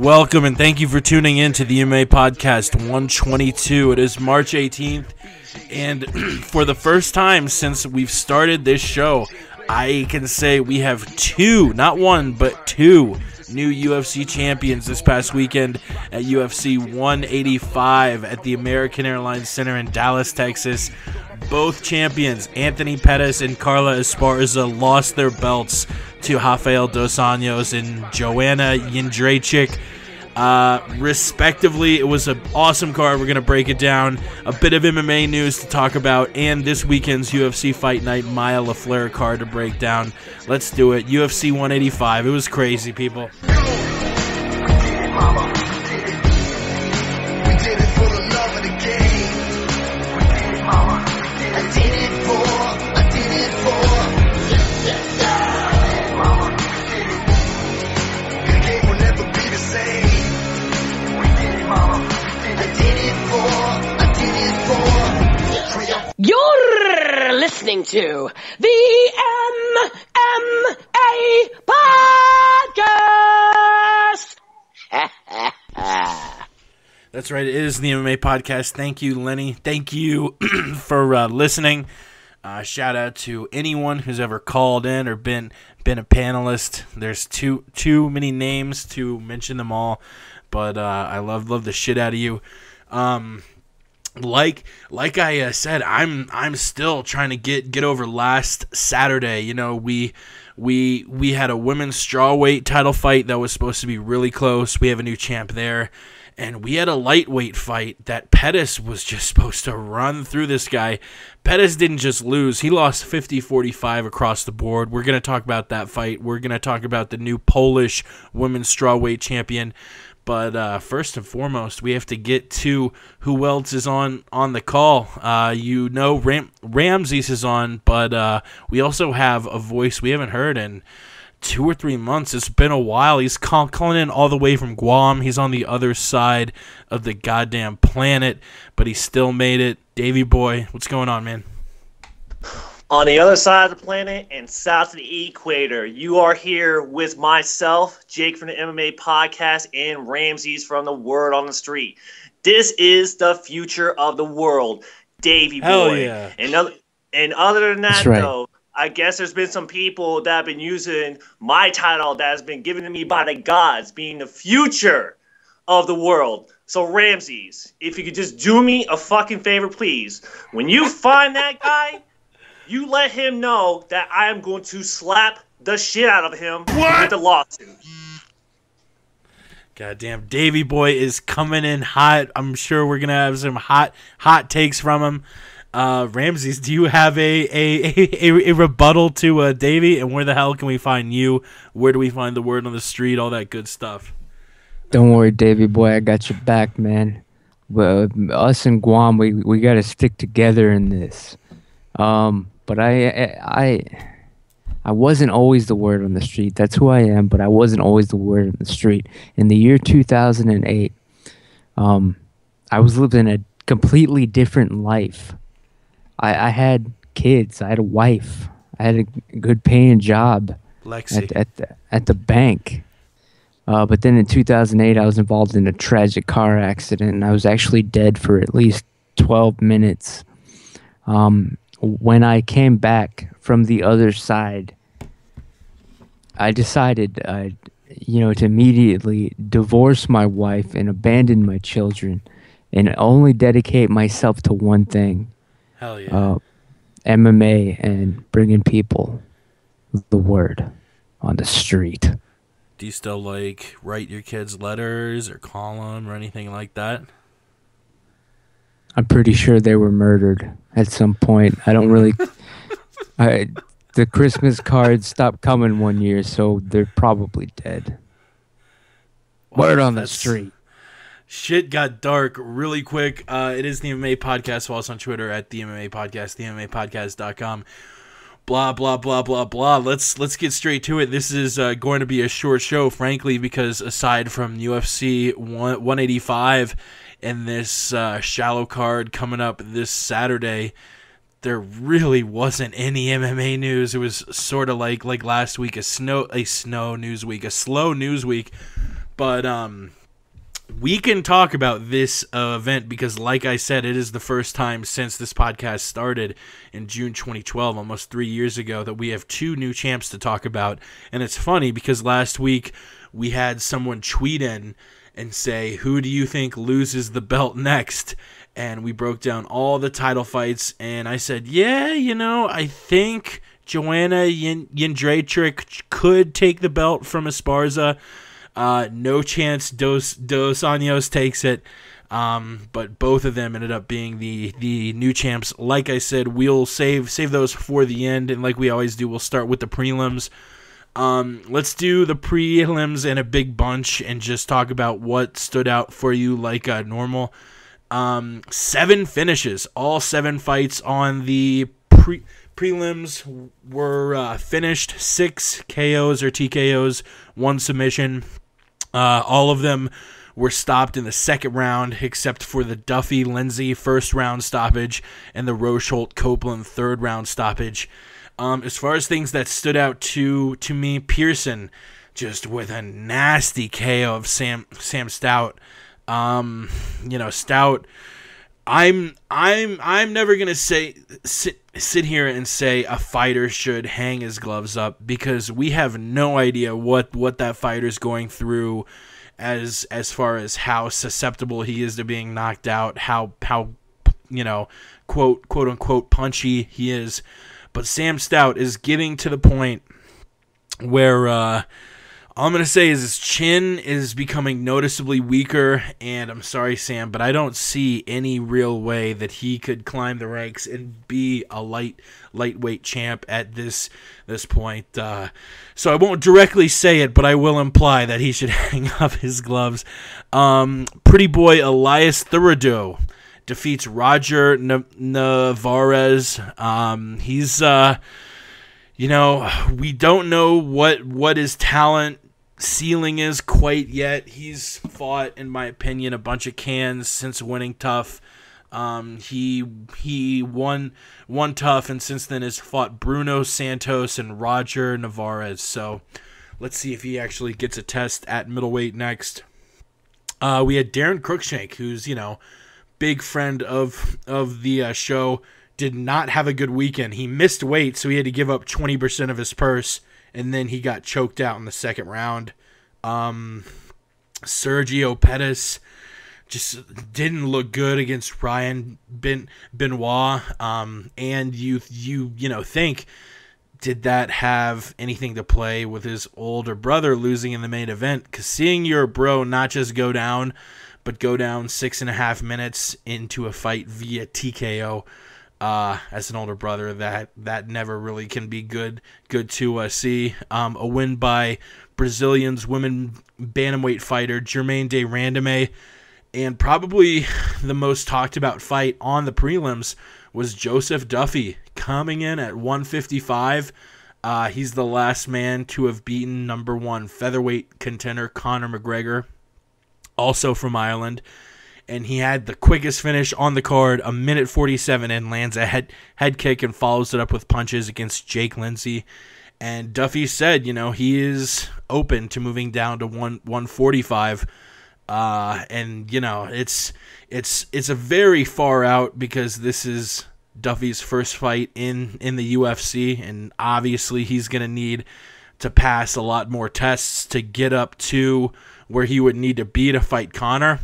Welcome and thank you for tuning in to the MMA Podcast 122. It is March 18th, and for the first time since we've started this show, I can say we have two, not one, but two new UFC champions this past weekend at UFC 185 at the American Airlines Center in Dallas, Texas. Both champions, Anthony Pettis and Carla Esparza, lost their belts to Rafael Dos Anjos and Joanna Jędrzejczyk, respectively. It was an awesome card. We're going to break it down. A bit of MMA news to talk about, and this weekend's UFC Fight Night Maia LaFlare card to break down. Let's do it. UFC 185. It was crazy, people. You're listening to the MMA Podcast. That's right. It is the MMA Podcast. Thank you, Lenny. Thank you for listening. Shout out to anyone who's ever called in or been a panelist. There's too many names to mention them all, but I love the shit out of you. Like I said, I'm still trying to get over last Saturday. You know, we had a women's strawweight title fight that was supposed to be really close. We have a new champ there. And we had a lightweight fight that Pettis was just supposed to run through this guy. Pettis didn't just lose. He lost 50-45 across the board. We're going to talk about that fight. We're going to talk about the new Polish women's strawweight champion. But first and foremost, we have to get to who else is on the call. Ramses is on, but we also have a voice we haven't heard in 2 or 3 months. It's been a while. He's calling in all the way from Guam. He's on the other side of the goddamn planet, but he still made it. Davey boy, what's going on, man? On the other side of the planet and south of the equator, you are here with myself, Jake from the MMA Podcast, and Ramses from the Word on the Street. This is the future of the world, Davey boy. Hell yeah. And other than that, right. though, I guess there's been some people that have been using my title that has been given to me by the gods, being the future of the world. So, Ramses, if you could just do me a fucking favor, please. When you find that guy, you let him know that I am going to slap the shit out of him with the lawsuit. Goddamn, Davey boy is coming in hot. I'm sure we're gonna have some hot takes from him. Ramses, do you have a rebuttal to Davey? And where the hell can we find you? Where do we find the Word on the Street? All that good stuff. Don't worry, Davey boy, I got your back, man. Well, us and Guam, we got to stick together in this. But I wasn't always the Word on the Street. That's who I am, but I wasn't always the Word on the Street. In the year 2008, I was living a completely different life. I had kids. I had a wife. I had a good paying job at the bank. But then in 2008, I was involved in a tragic car accident, and I was actually dead for at least 12 minutes. When I came back from the other side, I decided, to immediately divorce my wife and abandon my children and only dedicate myself to one thing. Hell yeah. MMA and bringing people the Word on the street. Do you still write your kids letters or call them or anything like that? I'm pretty sure they were murdered at some point. I don't really... the Christmas cards stopped coming one year, so they're probably dead. Word on the street. Shit got dark really quick. It is the MMA Podcast. Follow us on Twitter at the MMA Podcast, themmapodcast.com. Blah, blah, blah, blah, blah. Let's get straight to it. This is going to be a short show, frankly, because aside from UFC 185 and this shallow card coming up this Saturday, there really wasn't any MMA news. It was sort of like last week, a slow news week. But we can talk about this event because, like I said, it is the first time since this podcast started in June 2012, almost 3 years ago, that we have two new champs to talk about. And it's funny because last week we had someone tweet in and say, who do you think loses the belt next? And we broke down all the title fights, and I said, yeah, I think Joanna Jędrzejczyk could take the belt from Esparza. No chance Dos Anjos takes it, but both of them ended up being the new champs. Like I said, we'll save those for the end, and like we always do, we'll start with the prelims. Let's do the prelims in a big bunch and just talk about what stood out for you like normal. 7 finishes. All 7 fights on the prelims were finished. 6 KOs or TKOs, 1 submission. All of them were stopped in the second round, except for the Duffy-Lindsay first round stoppage and the Rochold-Copeland third round stoppage. As far as things that stood out to me, Pearson just with a nasty KO of Sam Stout. Stout. I'm never gonna sit here and say a fighter should hang his gloves up because we have no idea what that fighter's going through as far as how susceptible he is to being knocked out, how quote unquote punchy he is. But Sam Stout is getting to the point where all I'm going to say is his chin is becoming noticeably weaker, and I'm sorry, Sam, but I don't see any real way that he could climb the ranks and be a lightweight champ at this point. So I won't directly say it, but I will imply that he should hang up his gloves. Pretty boy Elias Thurodeau defeats Roger Navarez. He's we don't know what his talent ceiling is quite yet. He's fought, in my opinion, a bunch of cans since winning Tough. He won Tough, and since then has fought Bruno Santos and Roger Navarez. So let's see if he actually gets a test at middleweight next. We had Darren Cruikshank, who's big friend of the show. Did not have a good weekend. He missed weight, so he had to give up 20% of his purse, and then he got choked out in the second round. Sergio Pettis just didn't look good against Ryan Benoit. And you think, did that have anything to play with his older brother losing in the main event? Because seeing your bro not just go down, but go down 6.5 minutes into a fight via TKO, as an older brother, that never really can be good to see. A win by Brazilian's women bantamweight fighter Germaine de Randamie, and probably the most talked about fight on the prelims was Joseph Duffy coming in at 155. He's the last man to have beaten number 1 featherweight contender Conor McGregor, also from Ireland. And he had the quickest finish on the card, 1:47, and lands a head kick and follows it up with punches against Jake Lindsay. And Duffy said, he is open to moving down to 145. And it's a very far out because this is Duffy's first fight in the UFC, and obviously he's going to need to pass a lot more tests to get up to where he would need to be to fight Conor.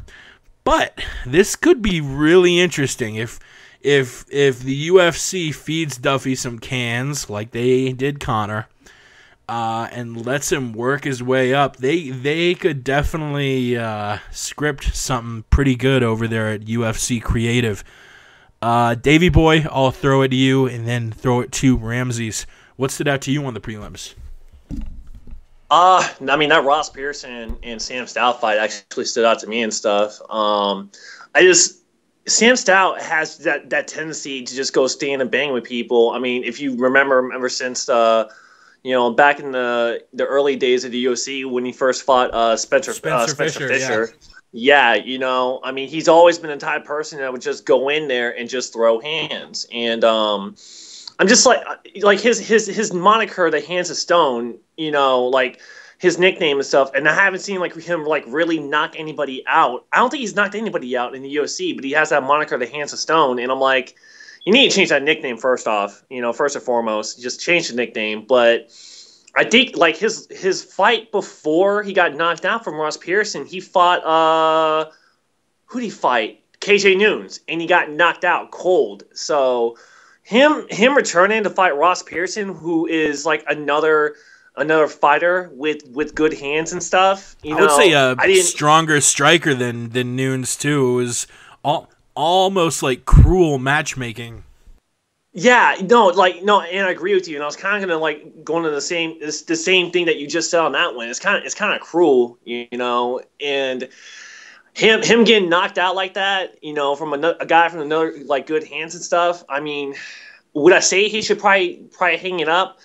But this could be really interesting if the UFC feeds Duffy some cans like they did Conor, and lets him work his way up. They could definitely script something pretty good over there at UFC Creative. Davey Boy, I'll throw it to you and then throw it to Ramses. What stood out to you on the prelims? That Ross Pearson and Sam Stout fight actually stood out to me and stuff. Sam Stout has that tendency to just go stand and bang with people. I mean, if you remember since back in the early days of the UFC when he first fought Spencer Fisher. Yeah, he's always been the type of person that would just go in there and just throw hands. And I'm just like his moniker, the Hands of Stone, his nickname and stuff, and I haven't seen like him like really knock anybody out. I don't think he's knocked anybody out in the UFC, but he has that moniker, the Hands of Stone, and I'm like, you need to change that nickname first off. First and foremost, just change the nickname. But I think like his fight before he got knocked out from Ross Pearson, he fought who did he fight? KJ Noons, and he got knocked out cold. So him returning to fight Ross Pearson, who is like another fighter with good hands and stuff. I would say a stronger striker than Noons too. It was almost like cruel matchmaking. Yeah, no, and I agree with you. And I was kind of gonna like go into the same thing that you just said on that one. It's kind of cruel, and him getting knocked out like that, from a guy from another like good hands and stuff. I mean, would I say he should probably hang it up?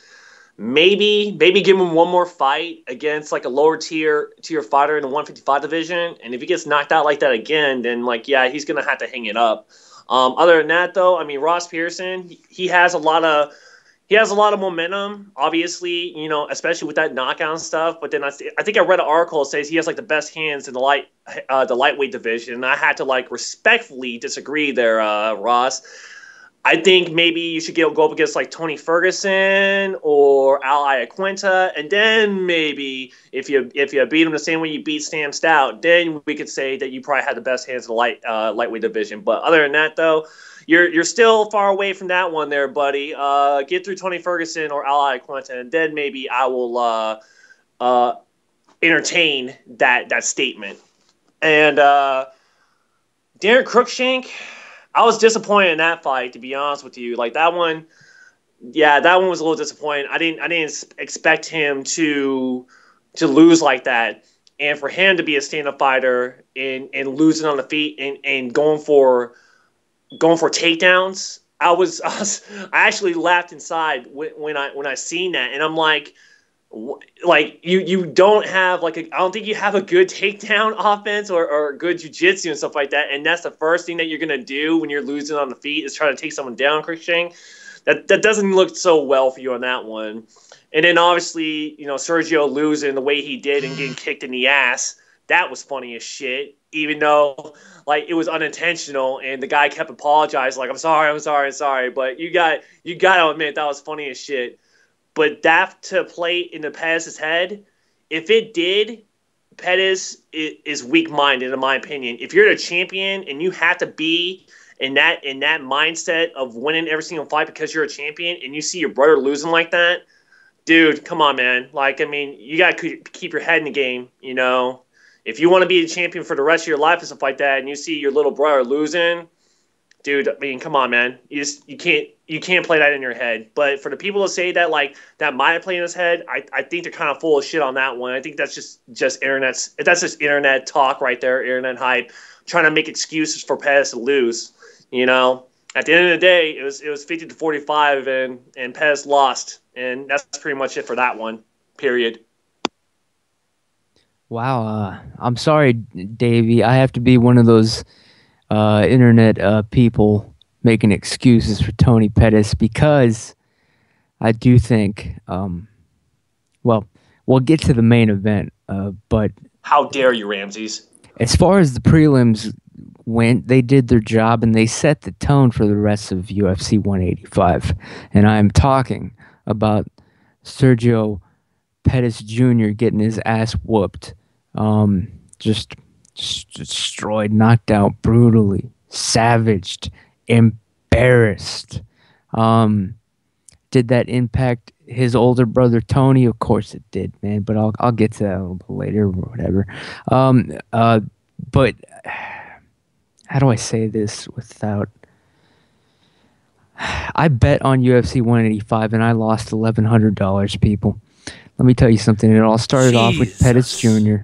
Maybe give him one more fight against like a lower tier fighter in the 155 division, and if he gets knocked out like that again, then like he's gonna have to hang it up. Other than that, though, I mean, Ross Pearson, he has a lot of momentum, obviously, especially with that knockout and stuff. But then I think I read an article that says he has like the best hands in the lightweight division. And I had to like respectfully disagree there, Ross. I think maybe you should go up against like Tony Ferguson or Al Iaquinta, and then maybe if you beat him the same way you beat Sam Stout, then we could say that you probably had the best hands in the lightweight division. But other than that, though, you're still far away from that one there, buddy. Get through Tony Ferguson or Al Iaquinta, and then maybe I will entertain that statement. And Darren Cruikshank, I was disappointed in that fight, to be honest with you. Like that one was a little disappointing. I didn't expect him to lose like that, and for him to be a stand-up fighter and losing on the feet and going for takedowns. I actually laughed inside when I seen that, and I'm like you don't have I don't think you have a good takedown offense or good jiu-jitsu and stuff like that, and that's the first thing that you're gonna do when you're losing on the feet is try to take someone down, Cruikshank. That doesn't look so well for you on that one. And then obviously, Sergio losing the way he did and getting kicked in the ass, that was funny as shit, even though like it was unintentional and the guy kept apologizing like I'm sorry, but you got to admit that was funny as shit. But that to play into Pettis' head, if it did, Pettis is weak-minded in my opinion. If you're the champion and you have to be in that mindset of winning every single fight because you're a champion and you see your brother losing like that, dude, come on, man. You got to keep your head in the game, If you want to be a champion for the rest of your life and stuff like that and you see your little brother losing, dude, come on, man. You can't play that in your head. But for the people to say that that might have played in his head, I think they're kind of full of shit on that one. I think that's just internet talk right there, internet hype, trying to make excuses for Pettis to lose. At the end of the day, it was 50-45, and Pettis lost, and that's pretty much it for that one. Period. Wow, I'm sorry, Davey. I have to be one of those internet people making excuses for Tony Pettis because I do think, we'll get to the main event, but... How dare you, Ramses? As far as the prelims went, they did their job and they set the tone for the rest of UFC 185. And I'm talking about Sergio Pettis Jr. getting his ass whooped. Just destroyed, knocked out brutally, savaged, embarrassed. Did that impact his older brother Tony? Of course it did, man. But I'll get to that a little bit later or whatever. But how do I say this without? I bet on UFC 185 and I lost $1,100, people. Let me tell you something. It all started off with Pettis Jr.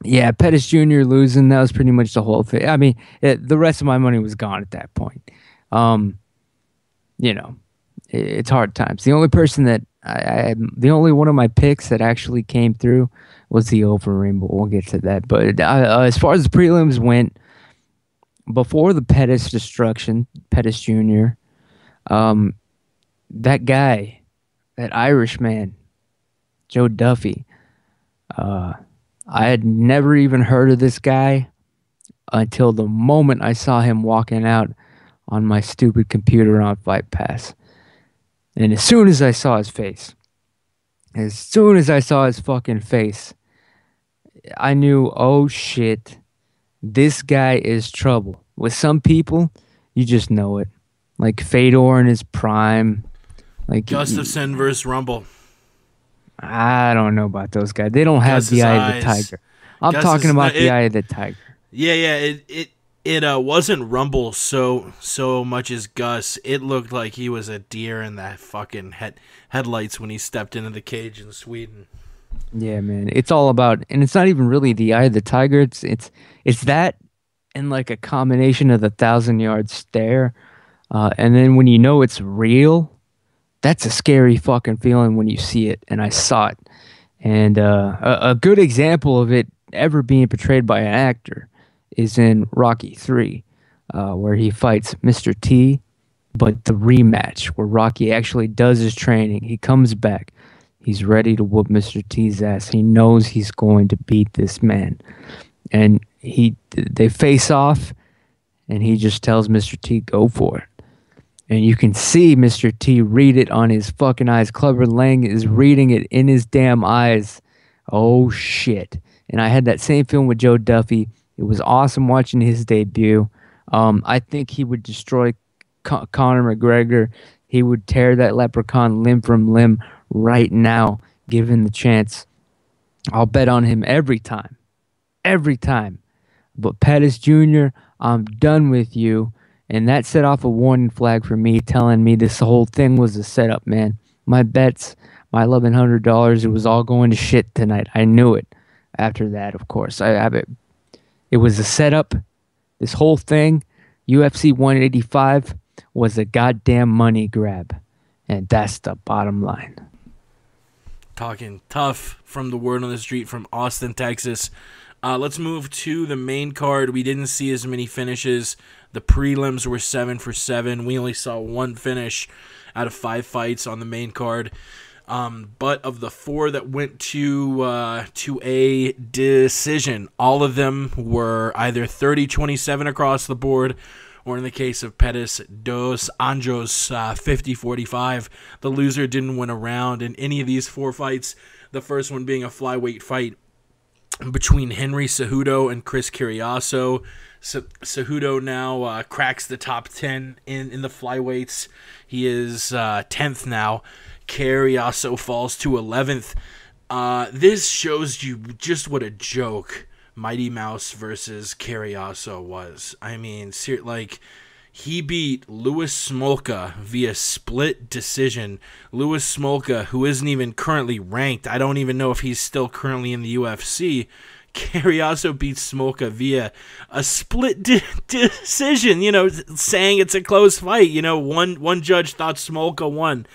Yeah, Pettis Jr. losing, that was pretty much the whole thing. I mean, the rest of my money was gone at that point. It's hard times. The only person that the only one of my picks that actually came through was the over-ring, but we'll get to that. But as far as the prelims went, before the Pettis destruction, Pettis Jr., that guy, that Irish man, Joe Duffy, I had never even heard of this guy until the moment I saw him walking out on my stupid computer on Fight Pass. And as soon as I saw his face, fucking face, I knew, oh shit, this guy is trouble. With some people, you just know it. Like Fedor in his prime. Like Gustafsson versus Rumble. I don't know about those guys. They don't have the eye of the tiger. I'm talking about the eye of the tiger. Yeah. It wasn't Rumble so much as Gus. It looked like he was a deer in that fucking headlights when he stepped into the cage in Sweden. Yeah, man. It's all about, and it's not even really the eye of the tiger. It's that and like a combination of the 1,000-yard stare. And then when you know it's real, that's a scary fucking feeling when you see it. And I saw it. And a good example of it ever being portrayed by an actor is in Rocky 3, where he fights Mr. T, but the rematch where Rocky actually does his training. He comes back. He's ready to whoop Mr. T's ass. He knows he's going to beat this man. And they face off, and he just tells Mr. T, go for it. And you can see Mr. T read it on his fucking eyes. Clubber Lang is reading it in his damn eyes. Oh, shit. And I had that same feeling with Joe Duffy. It was awesome watching his debut. I think he would destroy Conor McGregor. He would tear that leprechaun limb from limb right now, given the chance. I'll bet on him every time. Every time. But Pettis Jr., I'm done with you. And that set off a warning flag for me, telling me this whole thing was a setup, man. My bets, my $1,100, it was all going to shit tonight. I knew it. After that, of course. It was a setup. This whole thing, UFC 185, was a goddamn money grab. And that's the bottom line. Talking tough from the word on the street from Austin, Texas. Let's move to the main card. We didn't see as many finishes. The prelims were 7 for 7. We only saw one finish out of 5 fights on the main card. But of the 4 that went to a decision, all of them were either 30-27 across the board, or in the case of Pettis dos Anjos, 50-45. The loser didn't win a round in any of these 4 fights, the first one being a flyweight fight between Henry Cejudo and Chris Cariaso. Cejudo now cracks the top 10 in the flyweights. He is 10th now. Cariaso falls to 11th. This shows you just what a joke Mighty Mouse versus Cariaso was. I mean, he beat Louis Smolka via split decision. Louis Smolka, who isn't even currently ranked. I don't even know if he's still currently in the UFC. Cariaso beats Smolka via a split decision, saying it's a close fight. One judge thought Smolka won,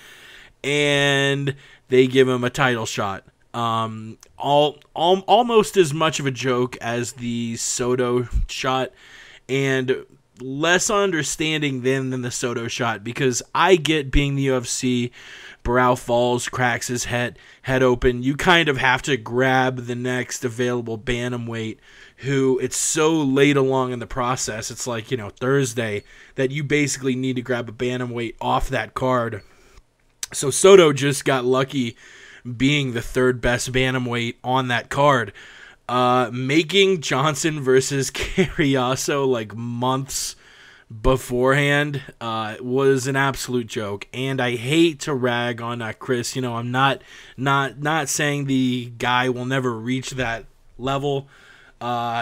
and they give him a title shot. Almost as much of a joke as the Soto shot, and less understanding than the Soto shot, because I get being the UFC, Barao falls, cracks his head open. You kind of have to grab the next available bantamweight who it's so late along in the process. It's like, Thursday, that you basically need to grab a bantamweight off that card. So Soto just got lucky being the third best bantamweight on that card. Making Johnson versus Cariaso like months beforehand was an absolute joke, and I hate to rag on Chris. I'm not saying the guy will never reach that level.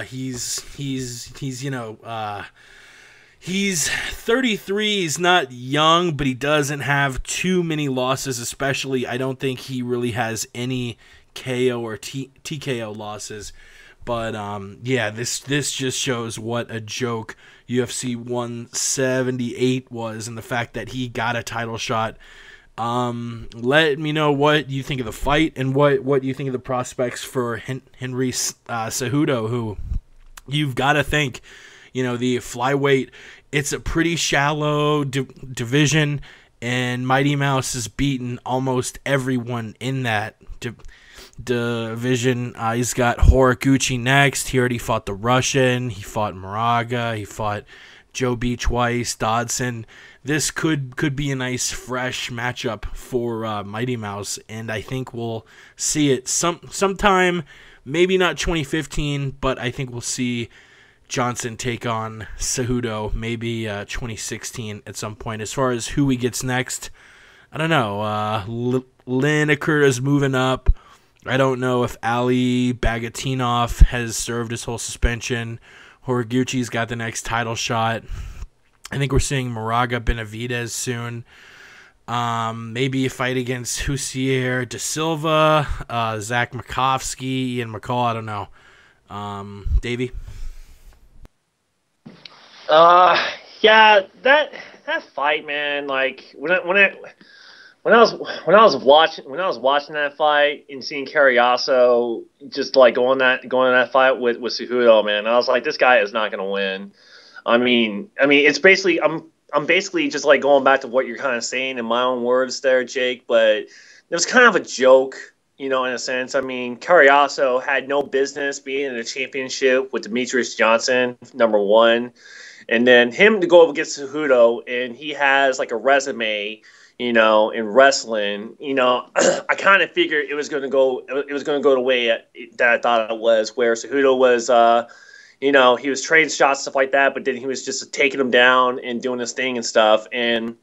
He's 33. He's not young, but he doesn't have too many losses. Especially, I don't think he really has any KO or TKO losses. But this just shows what a joke UFC 178 was, and the fact that he got a title shot. Let me know what you think of the fight, and what you think of the prospects for Henry Cejudo, who you've got to think, the flyweight, it's a pretty shallow division, and Mighty Mouse has beaten almost everyone in that division. He's got Horiguchi next. He already fought the Russian. He fought Moraga. He fought Joe B. twice, Dodson. This could be a nice fresh matchup for Mighty Mouse, and I think we'll see it sometime, maybe not 2015, but I think we'll see Johnson take on Cejudo, maybe 2016 at some point. As far as who he gets next, I don't know. Lineker is moving up. I don't know if Ali Bagatinov has served his whole suspension. Horiguchi's got the next title shot. I think we're seeing Moraga Benavidez soon. Maybe a fight against Hussier Da Silva, Zach Makovsky, Ian McCall. I don't know. Davey? Yeah, that fight, man. Like when I was watching that fight and seeing Carriazo just like going in that fight with Cejudo, man, I was like, this guy is not gonna win. I mean, it's basically I'm basically just like going back to what you're kind of saying in my own words there, Jake. But it was kind of a joke, in a sense. I mean, Carriazo had no business being in a championship with Demetrius Johnson, number one. And then him to go up against Cejudo, and he has like a resume, in wrestling. I kind of figured it was going to go the way that I thought it was, where Cejudo was, he was trading shots, stuff like that, but then he was just taking them down and doing his thing and stuff. And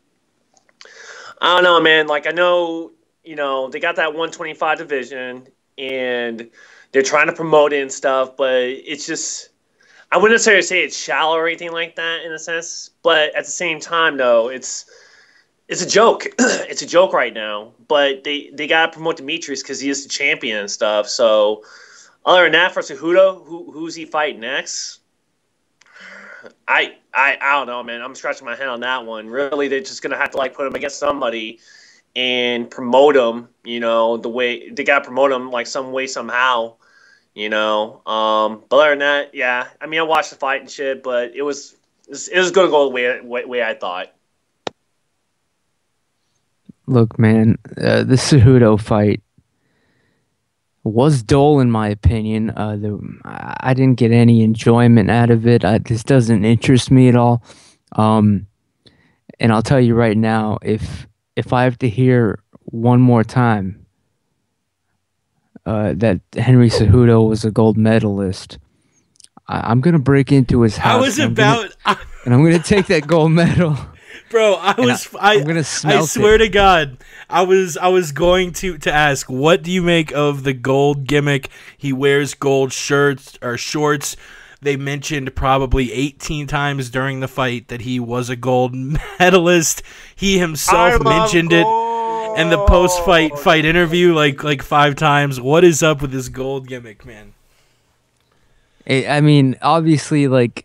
I don't know, man. Like I know, they got that 125 division, and they're trying to promote it and stuff, but it's just. I wouldn't necessarily say it's shallow or anything like that in a sense, but at the same time, though, it's a joke. It's a joke right now. But they got to promote Demetrius because he is the champion and stuff. So other than that, for Cejudo, who's he fighting next? I don't know, man. I'm scratching my head on that one. Really, they're just gonna have to like put him against somebody and promote him. The way they got to promote him like some way somehow. But other than that, yeah. I mean, I watched the fight and shit, but it was going to go the way I thought. Look, man, the Cejudo fight was dull in my opinion. I didn't get any enjoyment out of it. This doesn't interest me at all. And I'll tell you right now, if I have to hear one more time that Henry Cejudo was a gold medalist, I'm gonna break into his house. And I'm gonna take that gold medal, bro. I'm gonna smelt I swear to God, I was going to ask, what do you make of the gold gimmick? He wears gold shirts or shorts. They mentioned probably 18 times during the fight that he was a gold medalist. He himself mentioned it. And the post-fight interview like 5 times. What is up with this gold gimmick, man? I mean, obviously, like,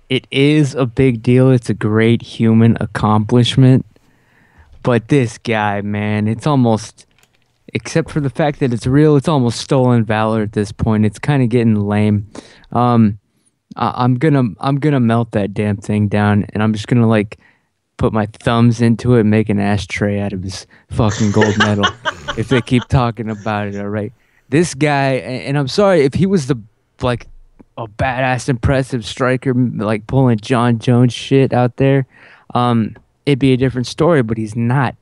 it is a big deal. It's a great human accomplishment. But this guy, man, it's almost, except for the fact that it's real, it's almost stolen valor at this point. It's kind of getting lame. I'm gonna melt that damn thing down, and I'm just gonna like put my thumbs into it and make an ashtray out of his fucking gold medal if they keep talking about it, all right? This guy, and I'm sorry, if he was a badass, impressive striker, like pulling John Jones shit out there, it'd be a different story, but he's not.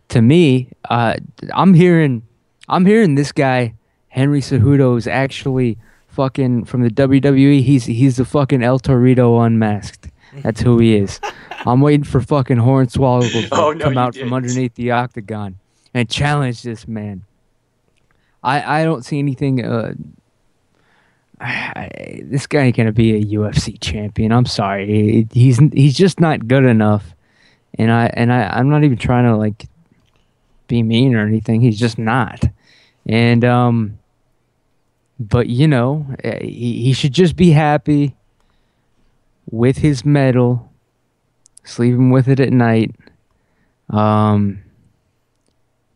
To me, I'm hearing this guy, Henry Cejudo, is actually fucking from the WWE. He's the fucking El Torito unmasked. That's who he is. I'm waiting for fucking Hornswoggle to come out from underneath the octagon and challenge this man. I don't see anything. This guy ain't gonna be a UFC champion. I'm sorry. He's just not good enough. And I'm not even trying to like be mean or anything. He's just not. And but he should just be happy with his medal, sleeping with it at night,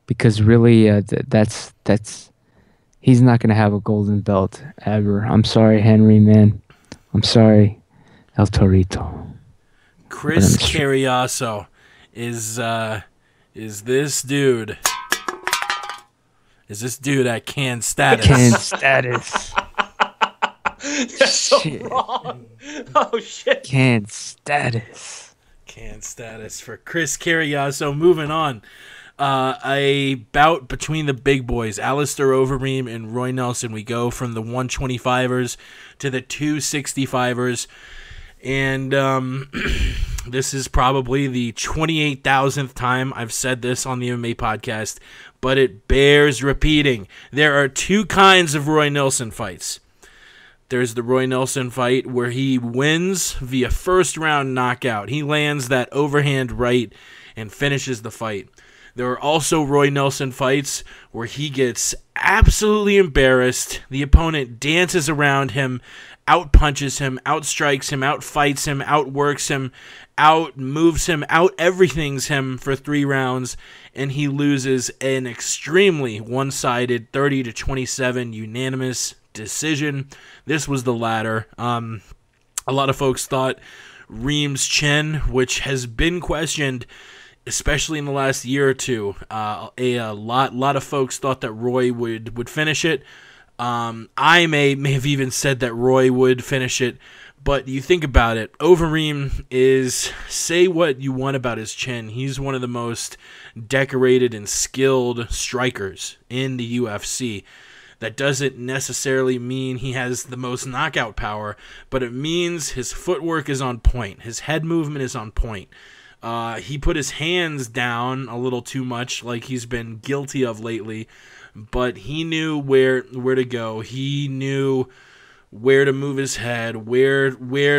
because really, that's he's not gonna have a golden belt ever. I'm sorry, Henry, man. I'm sorry, El Torito. Chris Carriazo is this dude. is this dude at Can Status. Can Status. That's so Shit. wrong. Oh shit. Can Status. Can Status for Chris Carriazo. So moving on. A bout between the big boys, Alistair Overeem and Roy Nelson. We go from the 125ers to the 265ers. And this is probably the 28,000th time I've said this on the MMA podcast, but it bears repeating. There are two kinds of Roy Nelson fights. There's the Roy Nelson fight where he wins via first-round knockout. He lands that overhand right and finishes the fight. There are also Roy Nelson fights where he gets absolutely embarrassed. The opponent dances around him, out-punches him, out-strikes him, out-fights him, out-works him, out-moves him, out-everything's him for 3 rounds, and he loses an extremely one-sided 30-27 unanimous decision. This was the latter. A lot of folks thought Reem's chin, which has been questioned, especially in the last year or two, a lot of folks thought that Roy would finish it. I may have even said that Roy would finish it, but you think about it, Overeem is, say what you want about his chin, he's one of the most decorated and skilled strikers in the UFC. That doesn't necessarily mean he has the most knockout power, but it means his footwork is on point, his head movement is on point. He put his hands down a little too much, like he's been guilty of lately, but he knew where to go. He knew where to move his head, where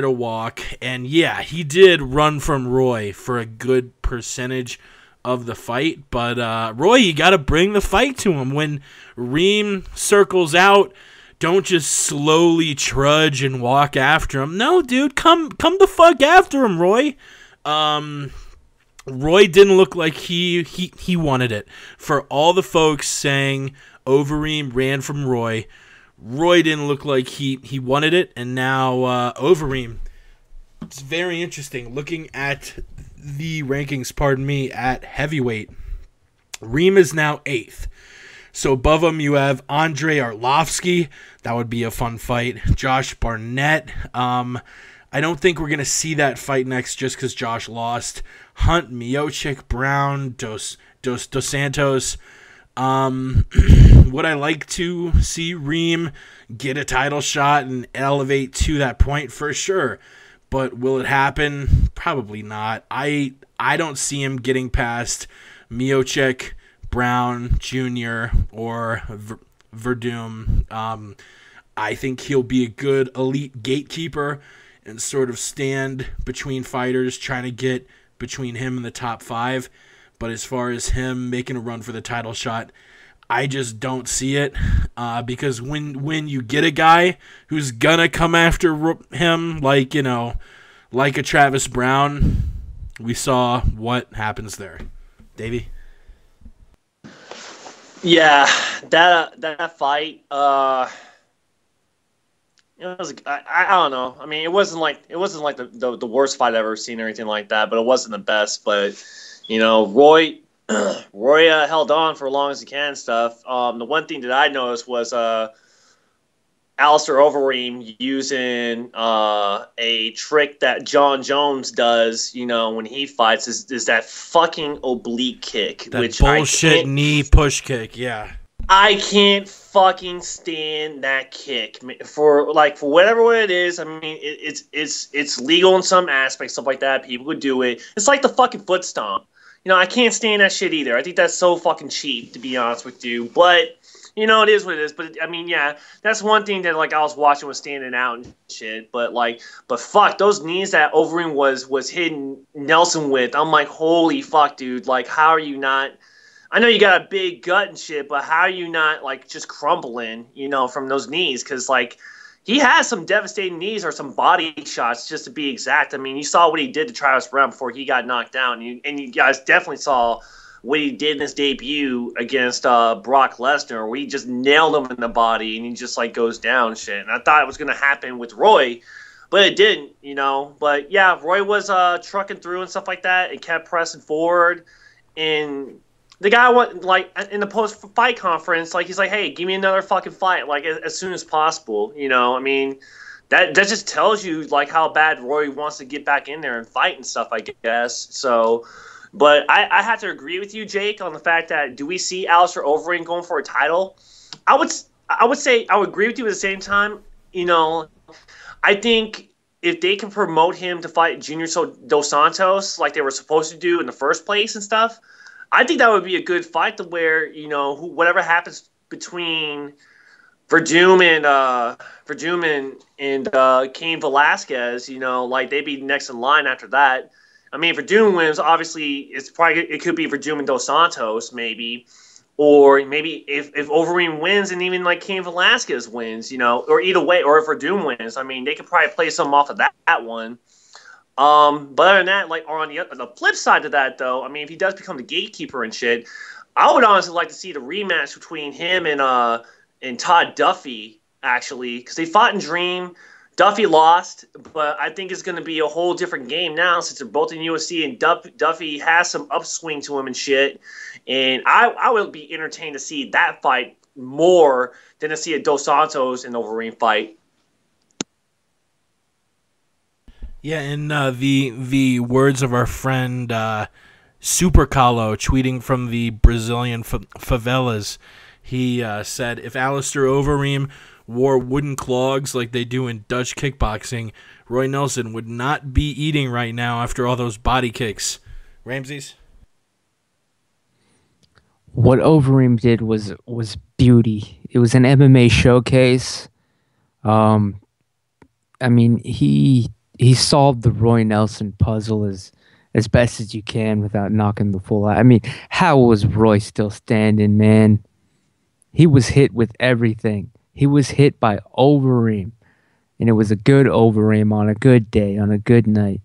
to walk, and yeah, he did run from Roy for a good percentage of the fight, but Roy, you got to bring the fight to him. When Reem circles out, don't just slowly trudge and walk after him. No, dude, come the fuck after him, Roy. Roy didn't look like he wanted it. For all the folks saying Overeem ran from Roy, Roy didn't look like he wanted it, and now Overeem. It's very interesting looking at the rankings, at heavyweight. Reem is now 8th. So above him you have Andre Arlovsky. That would be a fun fight. Josh Barnett. I don't think we're going to see that fight next just because Josh lost. Hunt, Miocic, Brown, Dos Santos. Would I like to see Reem get a title shot and elevate to that point? For sure. But will it happen? Probably not. I don't see him getting past Miocic, Brown Jr., or Verdum. I think he'll be a good elite gatekeeper and sort of stand between fighters, trying to get between him and the top 5. But as far as him making a run for the title shot, I just don't see it. Because when you get a guy who's gonna come after him, like a Travis Brown, we saw what happens there. Davey? Yeah, that fight. It was, I don't know. I mean, it wasn't like the worst fight I've ever seen or anything like that, but it wasn't the best. But Roy held on for as long as he can and stuff. The one thing that I noticed was Alistair Overeem using a trick that John Jones does, when he fights, is that fucking oblique kick. That bullshit knee push kick, yeah. I can't fucking stand that kick for whatever it is. I mean, it's legal in some aspects, stuff like that. People would do it. It's like the fucking foot stomp. I can't stand that shit either. I think that's so fucking cheap, to be honest with you. But it is what it is. But I mean, yeah, that's one thing that I was watching was standing out and shit. But fuck, those knees that Overeem was hitting Nelson with, I'm like, holy fuck, dude. How are you not? I know you got a big gut and shit, but how are you not just crumbling, from those knees? Because he has some devastating knees or some body shots, just to be exact. I mean, you saw what he did to Travis Brown before he got knocked down, and you guys definitely saw what he did in his debut against Brock Lesnar, where he just nailed him in the body and he just goes down and shit. And I thought it was gonna happen with Roy, but it didn't, But yeah, Roy was trucking through and stuff like that and kept pressing forward. And the guy went like in the post-fight conference, like he's like, "Hey, give me another fucking fight, like as soon as possible." You know, I mean, that just tells you like how bad Roy wants to get back in there and fight and stuff, I guess. So, but I have to agree with you, Jake, on the fact that do we see Alistair Overeem going for a title? I would say I would agree with you at the same time. You know, I think if they can promote him to fight Junior Dos Santos like they were supposed to do in the first place and stuff, I think that would be a good fight to where, you know, whatever happens between Verdum and Cain Velasquez, you know, like they'd be next in line after that. I mean, if Verdum wins, obviously it could be Verdum and Dos Santos maybe. Or maybe if Overeem wins and even like Cain Velasquez wins, you know, or either way, or if Verdum wins, I mean, they could probably play something off of that one. But other than that, like, or on the flip side of that, though, I mean, if he does become the gatekeeper and shit, I would honestly like to see the rematch between him and Todd Duffy, actually, because they fought in Dream. Duffy lost, but I think it's going to be a whole different game now since they're both in UFC and Duffy has some upswing to him and shit. And I would be entertained to see that fight more than to see a Dos Santos and Overeem fight. Yeah, in the words of our friend Super Calo, tweeting from the Brazilian favelas, he said, if Alistair Overeem wore wooden clogs like they do in Dutch kickboxing, Roy Nelson would not be eating right now after all those body kicks. Ramses? What Overeem did was beauty. It was an MMA showcase. I mean, he solved the Roy Nelson puzzle as best as you can without knocking the full out. I mean, how was Roy still standing, man? He was hit with everything. He was hit by Overeem, and it was a good Overeem on a good day, on a good night.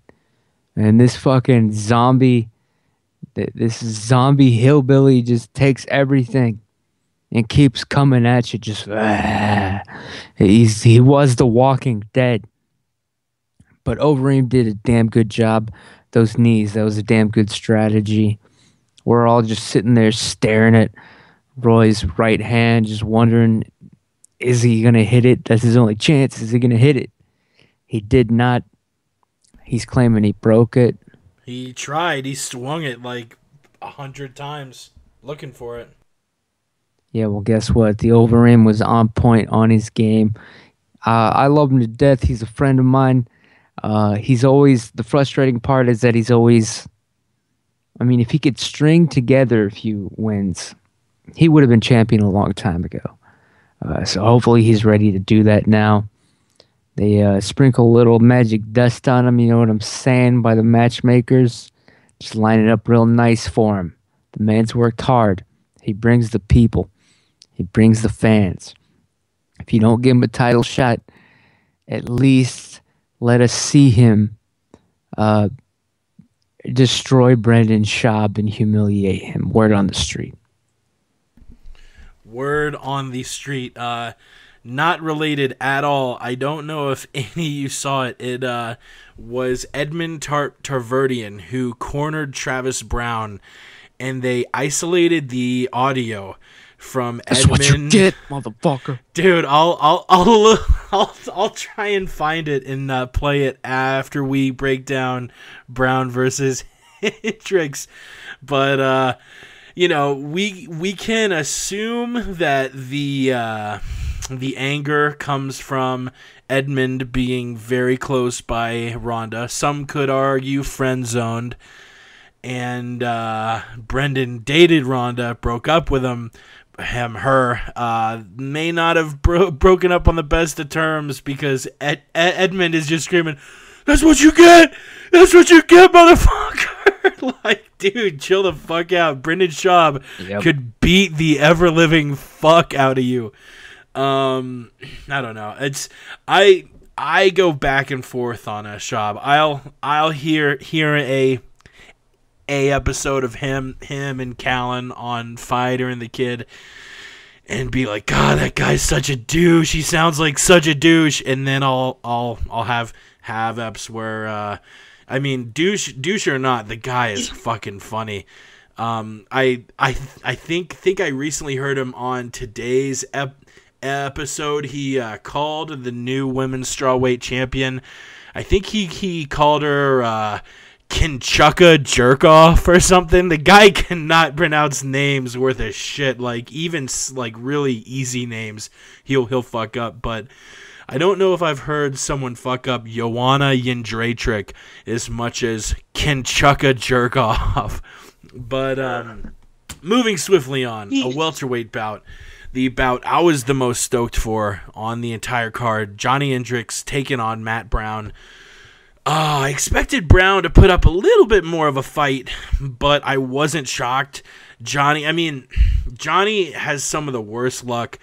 And this fucking zombie, this zombie hillbilly just takes everything and keeps coming at you. Just he was the Walking Dead. But Overeem did a damn good job. Those knees, that was a damn good strategy. We're all just sitting there staring at Roy's right hand, just wondering, is he going to hit it? That's his only chance. Is he going to hit it? He did not. He's claiming he broke it. He tried. He swung it like 100 times looking for it. Yeah, well, guess what? The Overeem was on point on his game. I love him to death. He's a friend of mine. He's always, the frustrating part is that he's always, I mean, if he could string together a few wins, he would have been champion a long time ago. So hopefully he's ready to do that now. They sprinkle a little magic dust on him, you know what I'm saying, by the matchmakers. Just line it up real nice for him. The man's worked hard. He brings the people. He brings the fans. If you don't give him a title shot, at least let us see him destroy Brendan Schaub and humiliate him. Word on the street. Word on the street. Not related at all. I don't know if any of you saw it. It was Edmund Tarverdian who cornered Travis Brown, and they isolated the audio from That's Edmund. what you get, motherfucker. Dude, I'll try and find it and play it after we break down Brown versus Hendricks. But you know, we can assume that the anger comes from Edmund being very close by Ronda. Some could argue friend-zoned. And Brendan dated Ronda, broke up with her. May not have broken up on the best of terms because Edmund is just screaming, "That's what you get! That's what you get, motherfucker!" Like, dude, chill the fuck out. Brendan Schaub could beat the ever-living fuck out of you. I don't know. It's I go back and forth on a Schaub. I'll hear a episode of him and Callan on Fighter and the Kid and be like, God, that guy's such a douche. He sounds like such a douche. And then I'll have eps where I mean, douche or not, the guy is fucking funny. I think I recently heard him on today's episode. He called the new women's strawweight champion. I think he called her Kinchucka Jerkoff or something. The guy cannot pronounce names worth a shit. Like even like really easy names, he'll fuck up. But I don't know if I've heard someone fuck up Joanna Jędrzejczyk as much as Kinchucka Jerkoff. But moving swiftly on, a welterweight bout. The bout I was the most stoked for on the entire card. Johnny Hendricks taking on Matt Brown. I expected Brown to put up a little bit more of a fight, but I wasn't shocked. Johnny has some of the worst luck.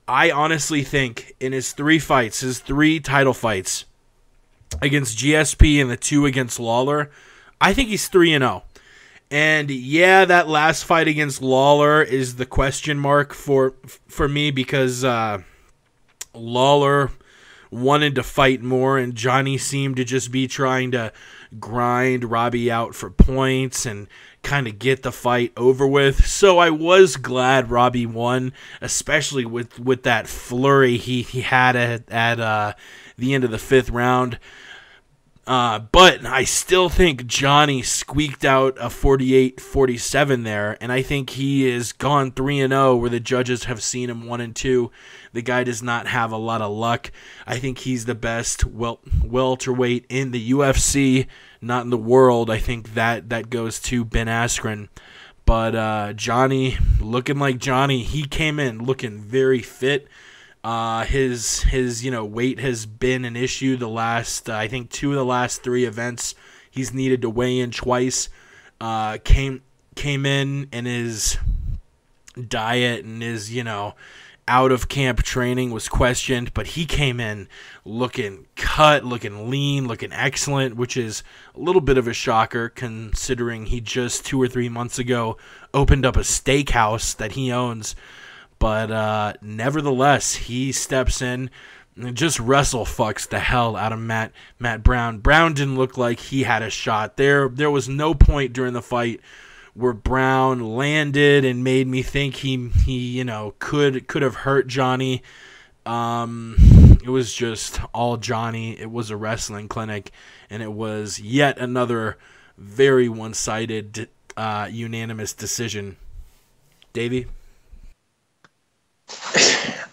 I honestly think in his 3 fights, his 3 title fights against GSP and the 2 against Lawler, I think he's 3-0. And yeah, that last fight against Lawler is the question mark for me because Lawler wanted to fight more and Johnny seemed to just be trying to grind Robbie out for points and kind of get the fight over with. So I was glad Robbie won, especially with that flurry he had at the end of the 5th round. But I still think Johnny squeaked out a 48-47 there, and I think he is gone 3-0 where the judges have seen him 1-2. The guy does not have a lot of luck. I think he's the best welterweight in the UFC, not in the world. I think that goes to Ben Askren. But Johnny, looking like Johnny, he came in looking very fit. His weight has been an issue the last I think 2 of the last 3 events he's needed to weigh in twice. Came in and his diet and his out of camp training was questioned, but he came in looking cut, looking lean, looking excellent, which is a little bit of a shocker considering he just 2 or 3 months ago opened up a steakhouse that he owns. But nevertheless, he steps in and just wrestle fucks the hell out of Matt Brown. Brown didn't look like he had a shot. There was no point during the fight where Brown landed and made me think he could have hurt Johnny. It was just all Johnny. It was a wrestling clinic, and it was yet another very one-sided unanimous decision. Davey?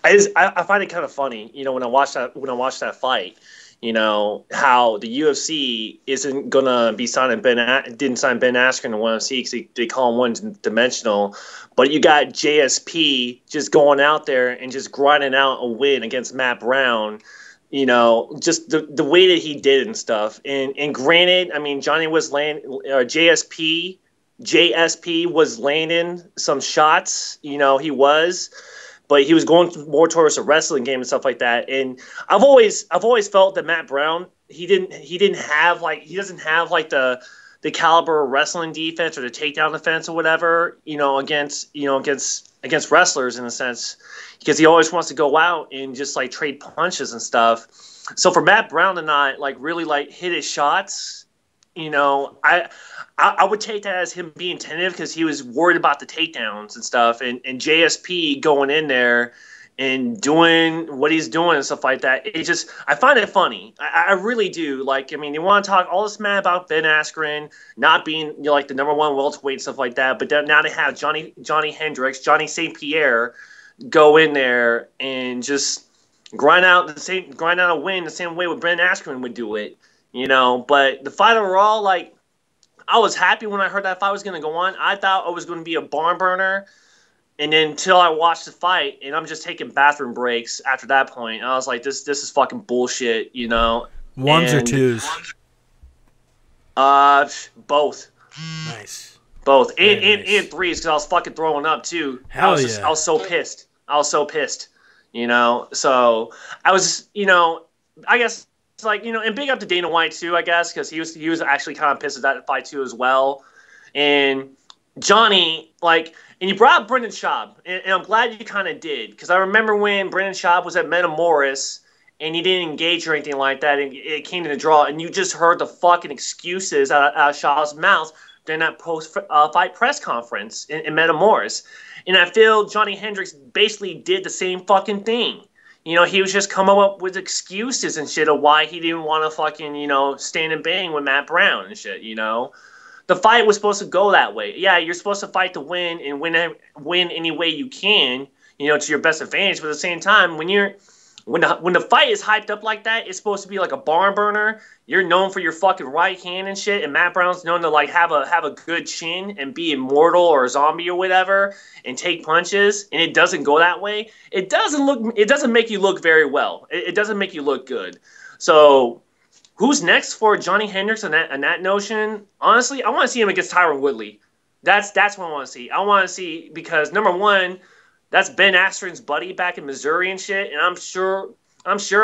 I find it kind of funny, when I watch that fight, how the UFC isn't gonna be didn't sign Ben Askren to ONE FC because they call him one-dimensional, but you got JSP just going out there and just grinding out a win against Matt Brown. Just the way that he did and stuff. And granted, I mean Johnny was JSP was landing some shots. He was. But he was going more towards a wrestling game and stuff like that. And I've always felt that Matt Brown, he doesn't have the caliber of wrestling defense or the takedown defense or whatever, against wrestlers in a sense, because he always wants to go out and just like trade punches and stuff. So for Matt Brown to not really hit his shots, I would take that as him being tentative because he was worried about the takedowns and stuff, and JSP going in there and doing what he's doing and stuff like that. I find it funny. I really do. You want to talk all this mad about Ben Askren not being the number 1 welterweight and stuff like that, but now they have Johnny Hendricks, Johnny St. Pierre go in there and just grind out a win the same way Ben Askren would do it. But the fight overall, I was happy when I heard that fight was going to go on. I thought it was going to be a barn burner. And then until I watched the fight, and I'm just taking bathroom breaks after that point. And I was like, this is fucking bullshit, Ones or twos? Both. Nice. Both. And threes because I was fucking throwing up too. Hell I was so pissed. So I was, I guess, and big up to Dana White too, I guess, because he was actually kind of pissed at that fight too as well. And Johnny, and you brought up Brendan Schaub, and I'm glad you kind of did, because I remember when Brendan Schaub was at Metamoris and he didn't engage or anything like that, and it came to the draw, and you just heard the fucking excuses out of Schaub's mouth post fight press conference in Metamours. And I feel Johnny Hendricks basically did the same fucking thing. You know, he was just coming up with excuses and shit of why he didn't want to fucking, you know, stand and bang with Matt Brown and shit, you know. The fight was supposed to go that way. Yeah, you're supposed to fight to win and win any way you can, you know, to your best advantage. But at the same time, when the fight is hyped up like that, it's supposed to be like a barn burner. You're known for your fucking right hand and shit, and Matt Brown's known to like have a good chin and be immortal or a zombie or whatever and take punches, and it doesn't go that way. It doesn't make you look very well. It doesn't make you look good. So who's next for Johnny Hendricks on that notion? Honestly, I want to see him against Tyron Woodley. That's what I want to see. I want to see because number one, that's Ben Askren's buddy back in Missouri and shit, and I'm sure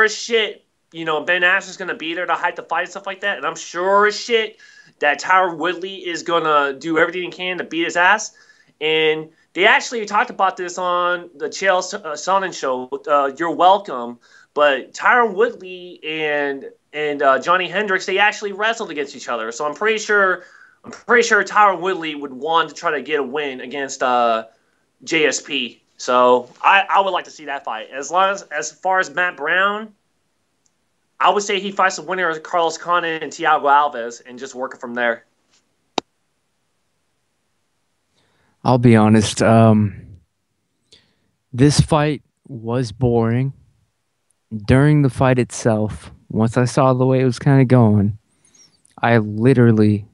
as shit, you know, Ben Askren's gonna be there to hype the fight and stuff like that, and I'm sure as shit that Tyron Woodley is gonna do everything he can to beat his ass. And they actually talked about this on the Chael Sonnen show. You're welcome, but Tyron Woodley and Johnny Hendricks, they actually wrestled against each other, so I'm pretty sure Tyron Woodley would want to try to get a win against JSP. So I would like to see that fight. As far as Matt Brown, I would say he fights the winner of Carlos Condit and Thiago Alves and just work it from there. I'll be honest. This fight was boring. During the fight itself, once I saw the way it was kind of going, I literally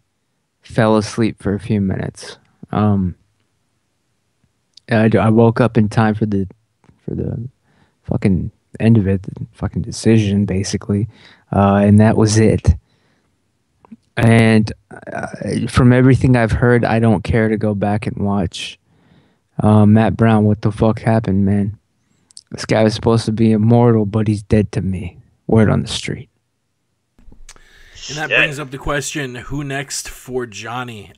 fell asleep for a few minutes. I woke up in time for the fucking end of it, the fucking decision, basically, and that was it. And from everything I've heard, I don't care to go back and watch. Matt Brown, what the fuck happened, man? This guy was supposed to be immortal, but he's dead to me. Word on the street. And that brings up the question, who next for Johnny?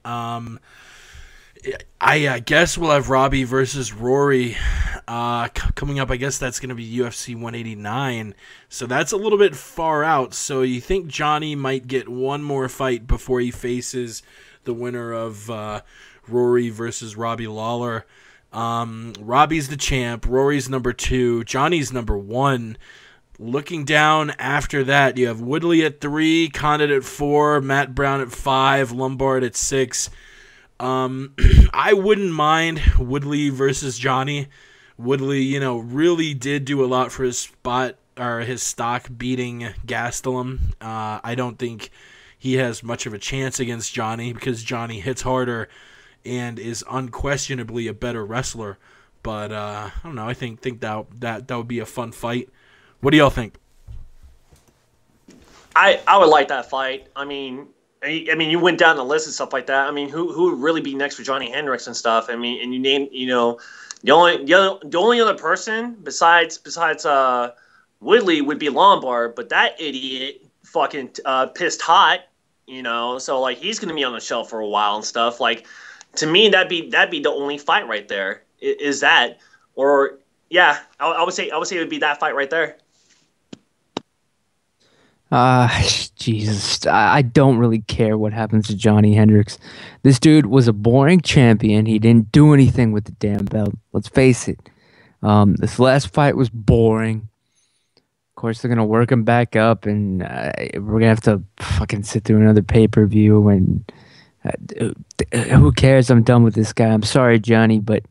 I guess we'll have Robbie versus Rory coming up. I guess that's going to be UFC 189. So that's a little bit far out. So you think Johnny might get one more fight before he faces the winner of Rory versus Robbie Lawler. Robbie's the champ. Rory's number 2. Johnny's number 1. Looking down after that, you have Woodley at 3, Condit at 4, Matt Brown at 5, Lombard at 6. I wouldn't mind Woodley versus Johnny. Woodley, you know, really did do a lot for his stock beating Gastelum. I don't think he has much of a chance against Johnny because Johnny hits harder and is unquestionably a better wrestler. But I don't know. I think that would be a fun fight. What do y'all think? I would like that fight. I mean, you went down the list and stuff like that. I mean, who would really be next for Johnny Hendricks and stuff? I mean, and you name, you know, the only other person besides Woodley would be Lombard, but that idiot fucking pissed hot, you know. So like he's gonna be on the shelf for a while and stuff. Like to me, that'd be the only fight right there. Is that or yeah? I would say it would be that fight right there. Jesus, I don't really care what happens to Johnny Hendricks. This dude was a boring champion. He didn't do anything with the damn belt. Let's face it. This last fight was boring. Of course, they're gonna work him back up, and we're gonna have to fucking sit through another pay-per-view. And who cares? I'm done with this guy. I'm sorry, Johnny, but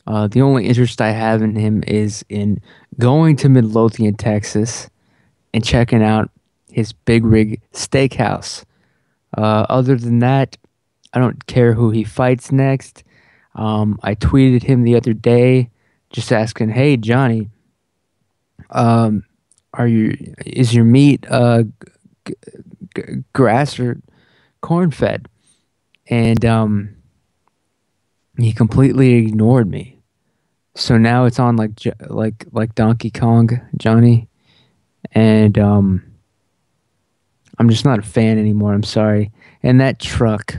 the only interest I have in him is in going to Midlothian, Texas, and checking out his Big Rig Steakhouse. Other than that, I don't care who he fights next. I tweeted him the other day just asking, "Hey Johnny, is your meat grass or corn fed?" And he completely ignored me. So now it's on like Donkey Kong, Johnny. And I'm just not a fan anymore. I'm sorry. And that truck,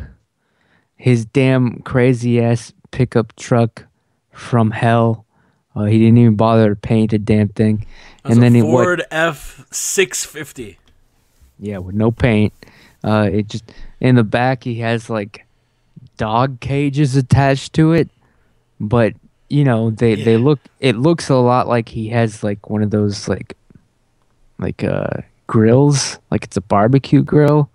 his damn crazy ass pickup truck from hell. He didn't even bother to paint a damn thing. And then Ford F650. Yeah, with no paint. It just in the back he has like dog cages attached to it, but they look. It looks a lot like he has like one of those like grills, like it's a barbecue grill,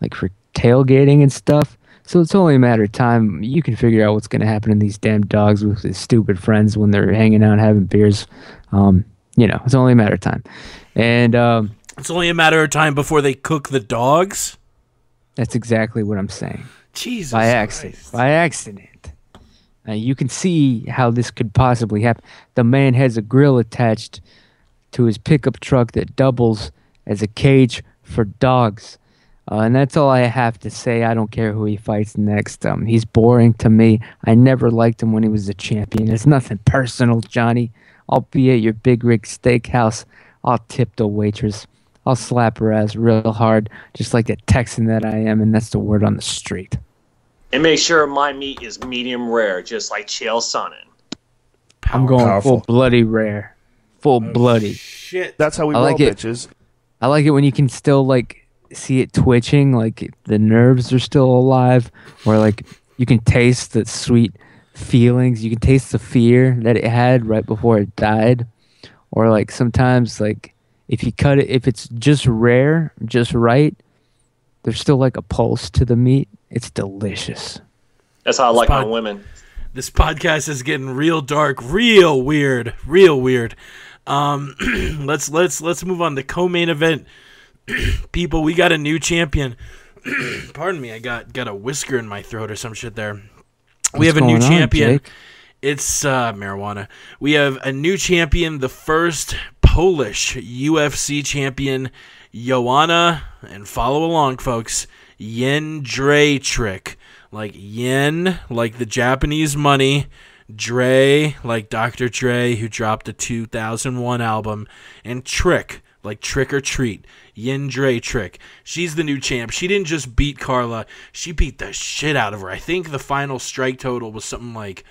like for tailgating and stuff. So it's only a matter of time. You can figure out what's going to happen to these damn dogs with his stupid friends when they're hanging out and having beers. It's only a matter of time. And it's only a matter of time before they cook the dogs. That's exactly what I'm saying. Jesus By accident. Christ. By accident. You can see how this could possibly happen. The man has a grill attached to his pickup truck that doubles as a cage for dogs. And that's all I have to say. I don't care who he fights next. He's boring to me. I never liked him when he was a champion. It's nothing personal, Johnny. I'll be at your Big Rig Steakhouse. I'll tip the waitress. I'll slap her ass real hard, just like the Texan that I am, and that's the word on the street. And make sure my meat is medium rare, just like Chael Sonnen. I'm going Powerful. full bloody rare. Full bloody. Shit. That's how we I roll, like it. bitches. I like it when you can still like see it twitching, like the nerves are still alive, or like you can taste the sweet feelings. You can taste the fear that it had right before it died, or like sometimes like if you cut it, if it's just rare, just right, there's still like a pulse to the meat. It's delicious. That's how I like my women. This podcast is getting real dark, real weird, real weird. Let's move on to co-main event. People, we got a new champion. Pardon me, I got a whisker in my throat or some shit there. We have a new champion. Jake? It's marijuana. We have a new champion, the first Polish UFC champion, Joanna, and follow along, folks, Jędrzejczyk. Like yen, like the Japanese money, Dre, like Dr. Dre, who dropped the 2001 album, and Trick, like Trick or Treat. Jędrzejczyk. She's the new champ. She didn't just beat Carla, she beat the shit out of her. I think the final strike total was something like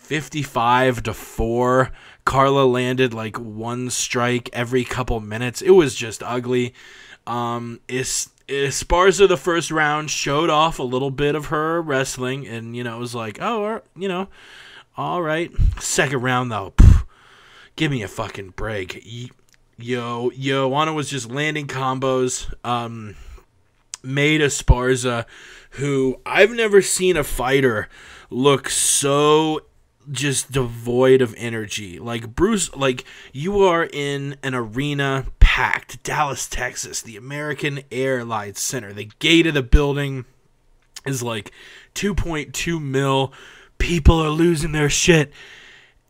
55-4. Carla landed like one strike every couple minutes. It was just ugly. Esparza, the first round, showed off a little bit of her wrestling, and it was like, oh, all right. Second round though, give me a fucking break. Joanna was just landing combos. Made Esparza, who I've never seen a fighter look so just devoid of energy. Like Bruce, like you are in an arena packed, Dallas, Texas, the American Airlines Center. The gate of the building is like 2.2 mil. People are losing their shit.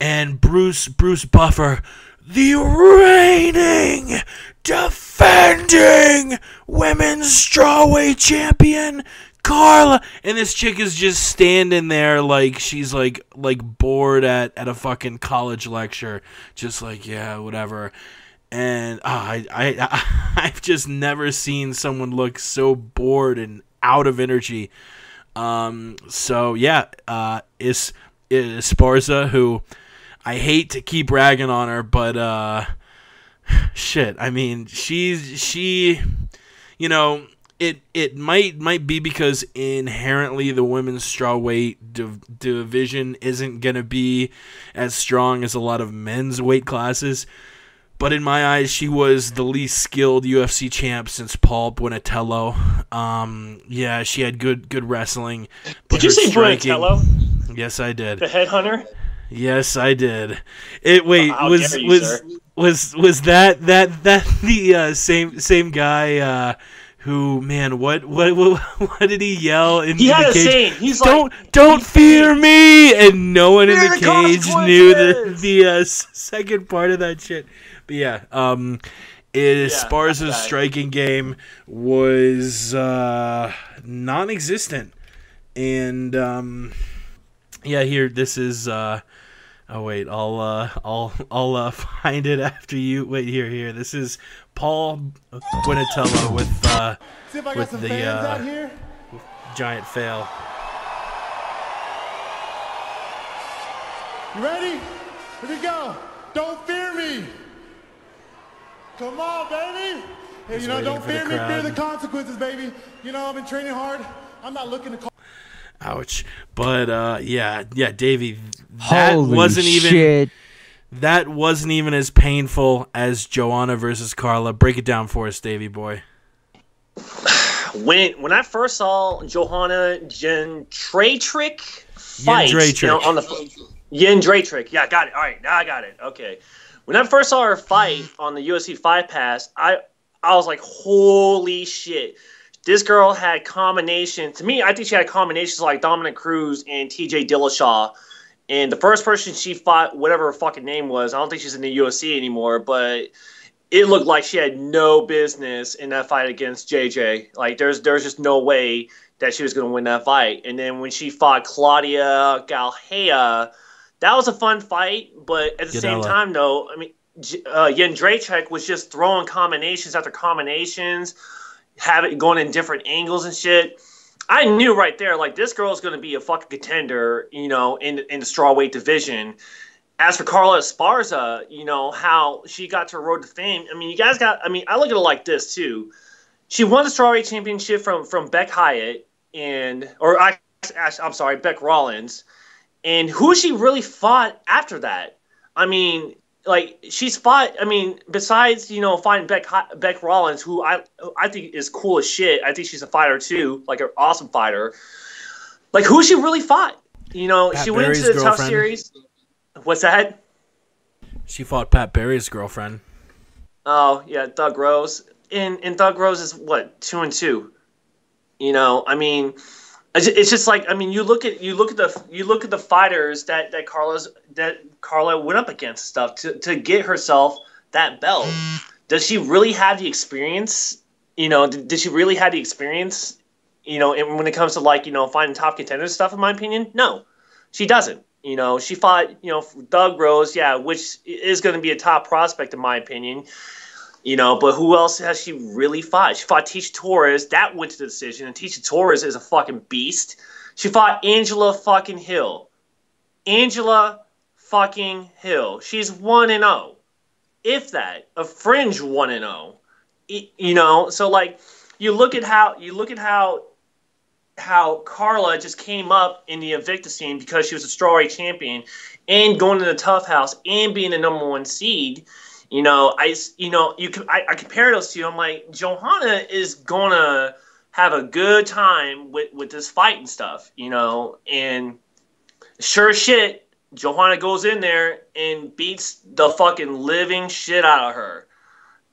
And Bruce Buffer, the reigning, defending women's strawweight champion, Carla, and this chick is just standing there like she's like bored at a fucking college lecture, just like, yeah, whatever. And I've just never seen someone look so bored and out of energy. So yeah, is Esparza, who I hate to keep ragging on her, but shit, I mean, she It might be because inherently the women's strawweight division isn't going to be as strong as a lot of men's weight classes. But in my eyes, she was the least skilled UFC champ since Paul Buenatello. Yeah, she had good wrestling. Did you say Buenatello? Yes, I did. The headhunter? Yes, I did. Wait, How dare you, sir? was that the same guy? Who, man, what did he yell in the cage? He had a saying. He's like, don't fear me, and no one in the cage knew the second part of that shit. But yeah, Esparza's striking game was non-existent, and yeah, here this is. Oh wait, I'll find it after you. Wait, here. This is Paul Buenatello with the giant fail. You ready? Here we go. Don't fear me. Come on, baby. Hey, don't fear me. Fear the consequences, baby. I've been training hard. I'm not looking to call. Ouch. But yeah, Davey, that Holy wasn't even shit. that wasn't even as painful as Joanna versus Carla. Break it down for us, Davey boy. When I first saw Johanna Jędrzejczyk fight Jędrzejczyk. on the Jędrzejczyk, yeah, got it. All right, now I got it. Okay, when I first saw her fight on the UFC Fight Pass, I was like, holy shit. This girl had combinations. To me, I think she had combinations like Dominic Cruz and TJ Dillashaw. And the first person she fought, whatever her fucking name was, I don't think she's in the UFC anymore, but it looked like she had no business in that fight against JJ. Like, there's just no way that she was going to win that fight. And then when she fought Claudia Galhea, that was a fun fight. But at the same time, though, I mean, Jędrzejczyk was just throwing combinations after combinations, going in different angles and shit. I knew right there, like, this girl's going to be a fucking contender, in the strawweight division. As for Carla Esparza, how she got to her road to fame. I mean, I look at it like this, too. She won the strawweight championship from Beck Hyatt Beck Rollins. And who she really fought after that? I mean, like, she's fought, besides, fighting Beck Rollins, who I think is cool as shit. I think she's a fighter, too, like an awesome fighter. Like, who she really fought? She went into the Tough Series. What's that? She fought Pat Barry's girlfriend. Oh, yeah, Doug Rose. And Doug Rose is, what, 2-2? It's just like, you look at the fighters that Carla went up against stuff to get herself that belt. Does she really have the experience? Did she really have the experience? And when it comes to finding top contenders stuff, in my opinion, no, she doesn't. She fought Doug Rose, yeah, which is going to be a top prospect in my opinion. But who else has she really fought? She fought Tecia Torres. That went to the decision, and Tecia Torres is a fucking beast. She fought Angela fucking Hill. Angela fucking Hill. She's 1-0. If that. A fringe 1-0. So like you look at how Carla just came up in the Invicta scene because she was a strawweight champion and going to the Tough House and being the number 1 seed. I compare those two. I'm like, Johanna is gonna have a good time with this fight and stuff, and sure shit, Johanna goes in there and beats the fucking living shit out of her.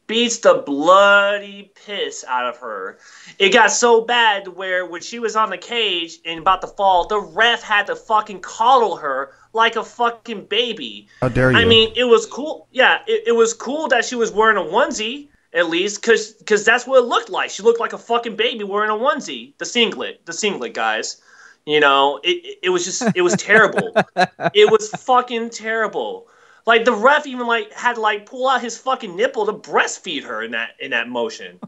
Beats the bloody piss out of her. It got so bad where when she was on the cage and about to fall, the ref had to fucking coddle her like a fucking baby. How dare you? It was cool. Yeah, it was cool that she was wearing a onesie, at least, because that's what it looked like. She looked like a fucking baby wearing a onesie. The singlet, guys. It was terrible. It was fucking terrible. Like, the ref even had to pull out his fucking nipple to breastfeed her in that motion.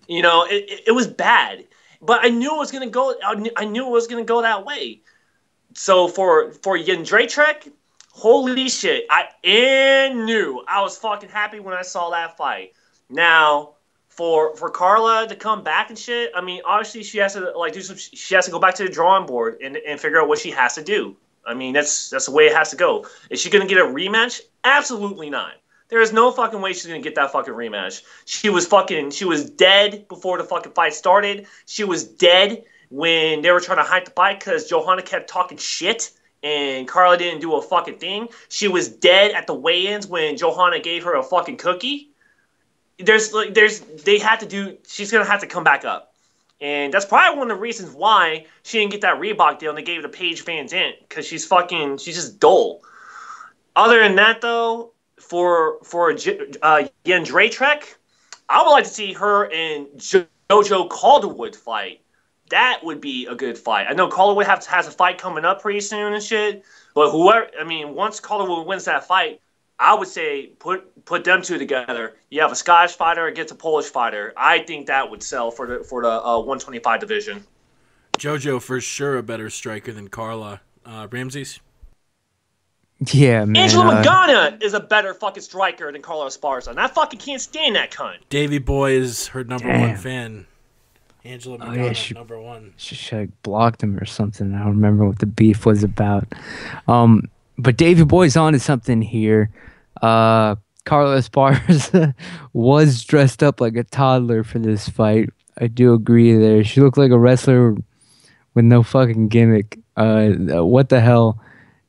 It was bad. But I knew it was gonna go. I knew it was gonna go that way. So for Jędrzejczyk, holy shit! I was fucking happy when I saw that fight. Now for Carla to come back and shit, obviously she has to do some. She has to go back to the drawing board and figure out what she has to do. That's the way it has to go. Is she going to get a rematch? Absolutely not. There is no fucking way she's going to get that fucking rematch. She was dead before the fucking fight started. She was dead when they were trying to hype the fight because Johanna kept talking shit and Carla didn't do a fucking thing. She was dead at the weigh-ins when Johanna gave her a fucking cookie. She's going to have to come back up. And that's probably one of the reasons why she didn't get that Reebok deal and they gave it to Paige Van Zant, because she's just dull. Other than that, though, for Jędrzejczyk, I would like to see her and JoJo Calderwood fight. That would be a good fight. I know Calderwood has a fight coming up pretty soon and shit, but once Calderwood wins that fight, I would say put them two together. You have a Scottish fighter against a Polish fighter. I think that would sell for the 125 division. JoJo for sure a better striker than Carla. Ramses? Yeah, man. Angela Magana is a better fucking striker than Carla Esparza, and I fucking can't stand that cunt. Davey Boy is her number 1 fan. Angela Oh, Magana, yeah, she- number one. She like blocked him or something. I don't remember what the beef was about. But Davey Boy's on to something here. Carlos Esparza was dressed up like a toddler for this fight. I do agree there. She looked like a wrestler with no fucking gimmick. What the hell?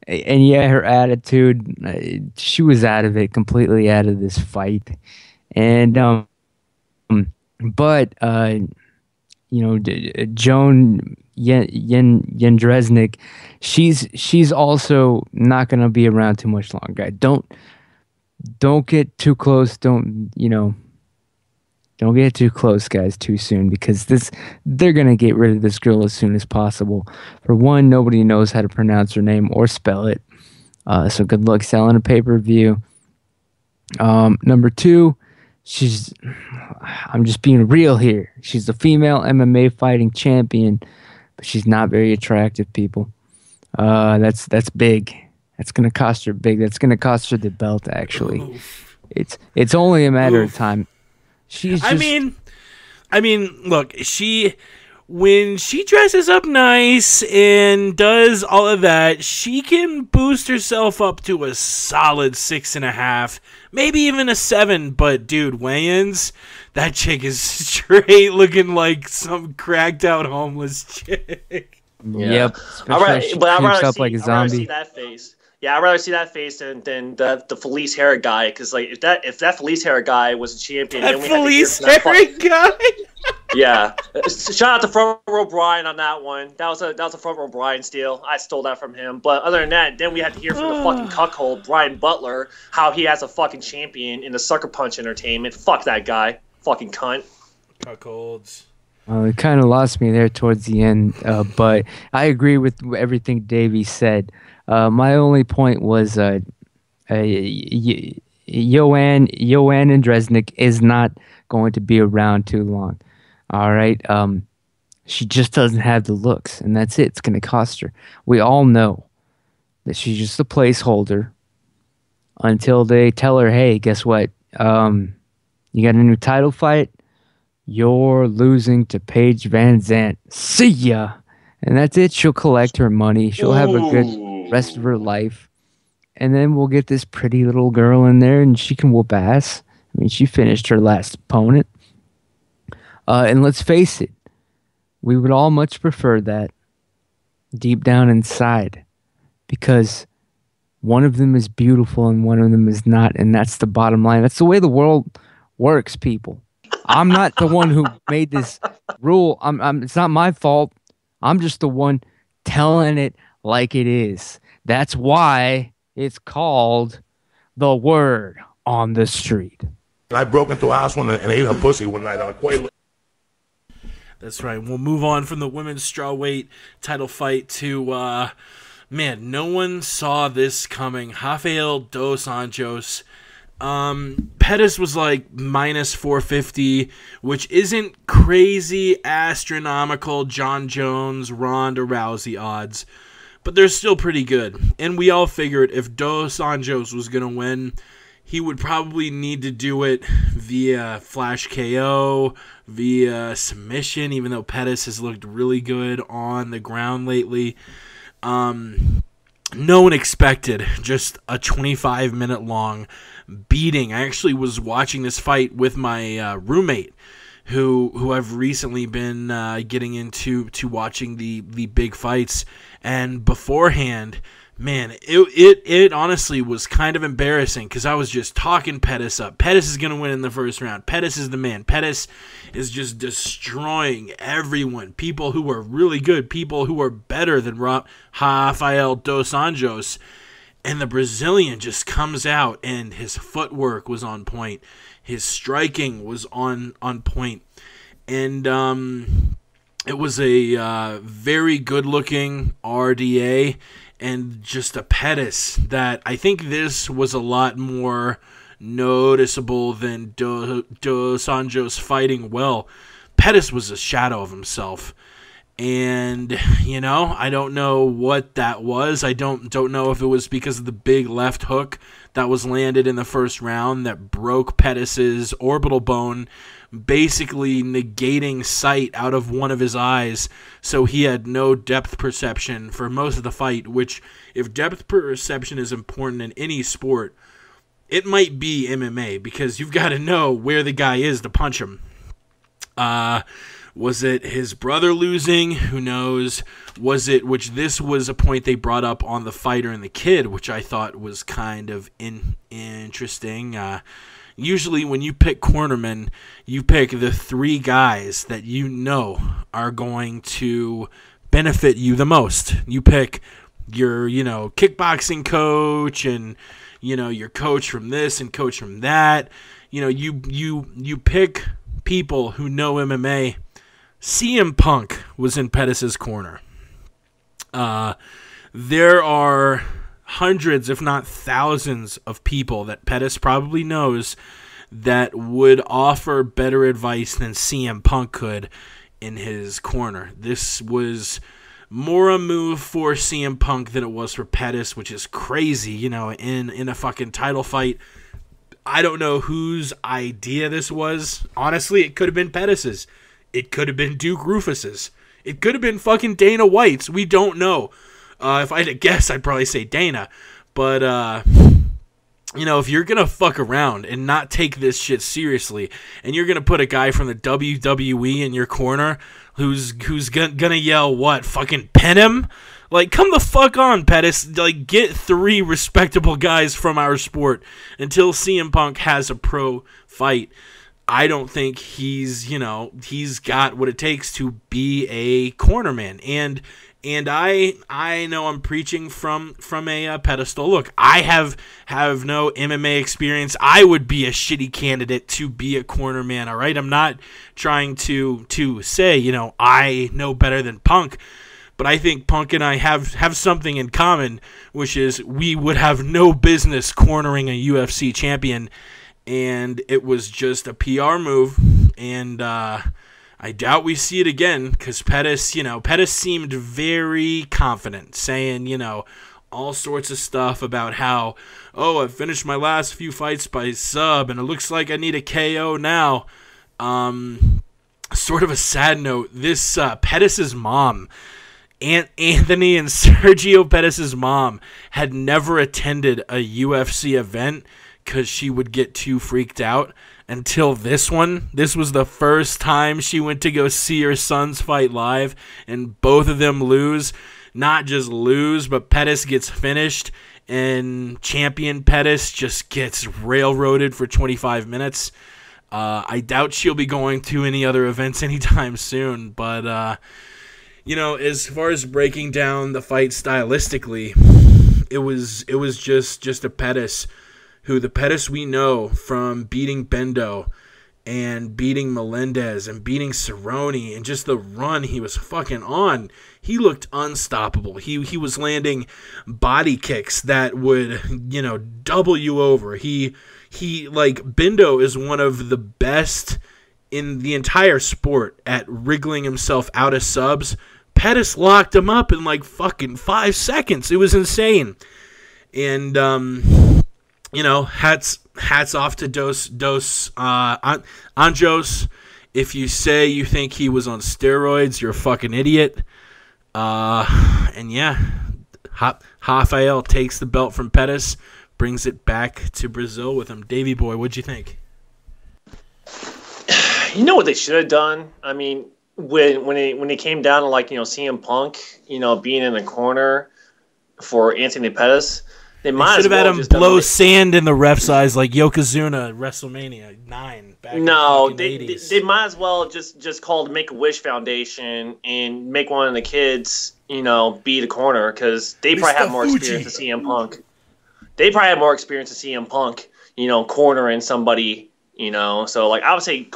And yeah, her attitude, she was out of it, completely out of this fight. And but Joan Jędrzejczyk, she's also not gonna be around too much longer. Don't get too close. Don't get too close, guys, too soon, because they're gonna get rid of this girl as soon as possible. For one, nobody knows how to pronounce her name or spell it, so good luck selling a pay-per-view. Number two, I'm just being real here. She's the female MMA fighting champion, but she's not very attractive, people. That's big. That's gonna cost her big. That's gonna cost her the belt. Actually, Oof. it's only a matter of time. She's just, I mean, look, when she dresses up nice and does all of that, she can boost herself up to a solid 6.5, maybe even a 7. But dude, weigh-ins, that chick is straight looking like some cracked out homeless chick. Yep. I'd rather like a see zombie. that face. Yeah, I'd rather see that face than the Felice Herrig guy. Because like if that Felice Herrig guy was a champion, That then we had to hear Felice from that Herrig guy. Yeah, shout out to Front Row Brian on that one. That was a Front Row Brian steal. I stole that from him. But other than that, then we had to hear from the fucking cuckold Brian Butler how he has a fucking champion in the Sucker Punch Entertainment. Fuck that guy, fucking cunt. Cuckolds. It kind of lost me there towards the end, but I agree with everything Davey said. My only point was Joanne Jędrzejczyk is not going to be around too long. All right. She just doesn't have the looks, and that's it. It's going to cost her. We all know that she's just a placeholder until they tell her, hey, guess what? You got a new title fight? You're losing to Paige Van Zandt. See ya. And that's it. She'll collect her money. She'll have a good rest of her life. And then we'll get this pretty little girl in there, and she can whoop ass. I mean, she finished her last opponent. And let's face it, we would all much prefer that deep down inside, because one of them is beautiful and one of them is not, and that's the bottom line. That's the way the world works, people. I'm not the one who made this rule. It's not my fault. I'm just the one telling it like it is. That's why it's called the word on the street. I broke into a house and ate her pussy one night on a Quaalude. That's right. We'll move on from the women's strawweight title fight to, man, no one saw this coming. Rafael dos Anjos. Pettis was like minus 450, which isn't crazy astronomical John Jones, Ronda Rousey odds, but they're still pretty good. And we all figured if dos Anjos was going to win, he would probably need to do it via flash KO, via submission, even though Pettis has looked really good on the ground lately. No one expected just a 25-minute long beating. I actually was watching this fight with my roommate, who I've recently been getting into watching the big fights, and beforehand, man, it honestly was kind of embarrassing because I was just talking Pettis up. Pettis is going to win in the first round. Pettis is the man. Pettis is just destroying everyone. People who are really good. People who are better than Rafael dos Anjos. And the Brazilian just comes out, and his footwork was on point. His striking was on point. And it was a very good-looking RDA. And just a Pettis that I think this was a lot more noticeable than dos Anjos fighting well. Pettis was a shadow of himself. And, I don't know what that was. I don't know if it was because of the big left hook that was landed in the first round that broke Pettis' orbital bone, basically negating sight out of one of his eyes, so he had no depth perception for most of the fight, which, if depth perception is important in any sport, it might be MMA, because you've got to know where the guy is to punch him. Was it his brother losing? Who knows? This was a point they brought up on The Fighter and the Kid, which I thought was kind of interesting. Usually when you pick cornermen, you pick the three guys that you know are going to benefit you the most. You pick your, kickboxing coach and, your coach from this and coach from that. You pick people who know MMA. CM Punk was in Pettis' corner. There are hundreds, if not thousands, of people that Pettis probably knows that would offer better advice than CM Punk could in his corner. This was more a move for CM Punk than it was for Pettis, which is crazy, in a fucking title fight. I don't know whose idea this was. Honestly, it could have been Pettis's. It could have been Duke Rufus's. It could have been fucking Dana White's. We don't know. If I had to guess, I'd probably say Dana. But, if you're going to fuck around and not take this shit seriously, and you're going to put a guy from the WWE in your corner who's going to yell, what, fucking pin him? Like, come the fuck on, Pettis. Like, get three respectable guys from our sport until CM Punk has a pro fight. I don't think he's got what it takes to be a cornerman. And I know I'm preaching from a pedestal. Look, I have no MMA experience. I would be a shitty candidate to be a cornerman, all right? I'm not trying to say, I know better than Punk. But I think Punk and I have something in common, which is we would have no business cornering a UFC champion. And it was just a PR move, and I doubt we see it again, because Pettis seemed very confident, saying, all sorts of stuff about how, I finished my last few fights by sub, and it looks like I need a KO now. Sort of a sad note, this Pettis' mom, Anthony and Sergio Pettis' mom, had never attended a UFC event, because she would get too freaked out until this one. This was the first time she went to go see her sons fight live, and both of them lose. Not just lose, but Pettis gets finished, and champion Pettis just gets railroaded for 25 minutes. I doubt she'll be going to any other events anytime soon, but, as far as breaking down the fight stylistically, it was just a Pettis who the Pettis we know from beating Bendo and beating Melendez and beating Cerrone and just the run he was fucking on, he looked unstoppable. He was landing body kicks that would, double you over. He Bendo is one of the best in the entire sport at wriggling himself out of subs. Pettis locked him up in like fucking 5 seconds. It was insane. And, hats off to Dos Anjos. If you say you think he was on steroids, you're a fucking idiot. Rafael takes the belt from Pettis, brings it back to Brazil with him. Davey boy, what'd you think? You know what they should have done? I mean, when it came down to CM Punk, being in the corner for Anthony Pettis, they should have had him blow sand in the ref's eyes like Yokozuna at WrestleMania 9 back in the 80s. They might as well just call the Make-A-Wish Foundation and make one of the kids, be the corner, because they probably have more experience than CM Punk. They probably have more experience than CM Punk, cornering somebody, So, I would say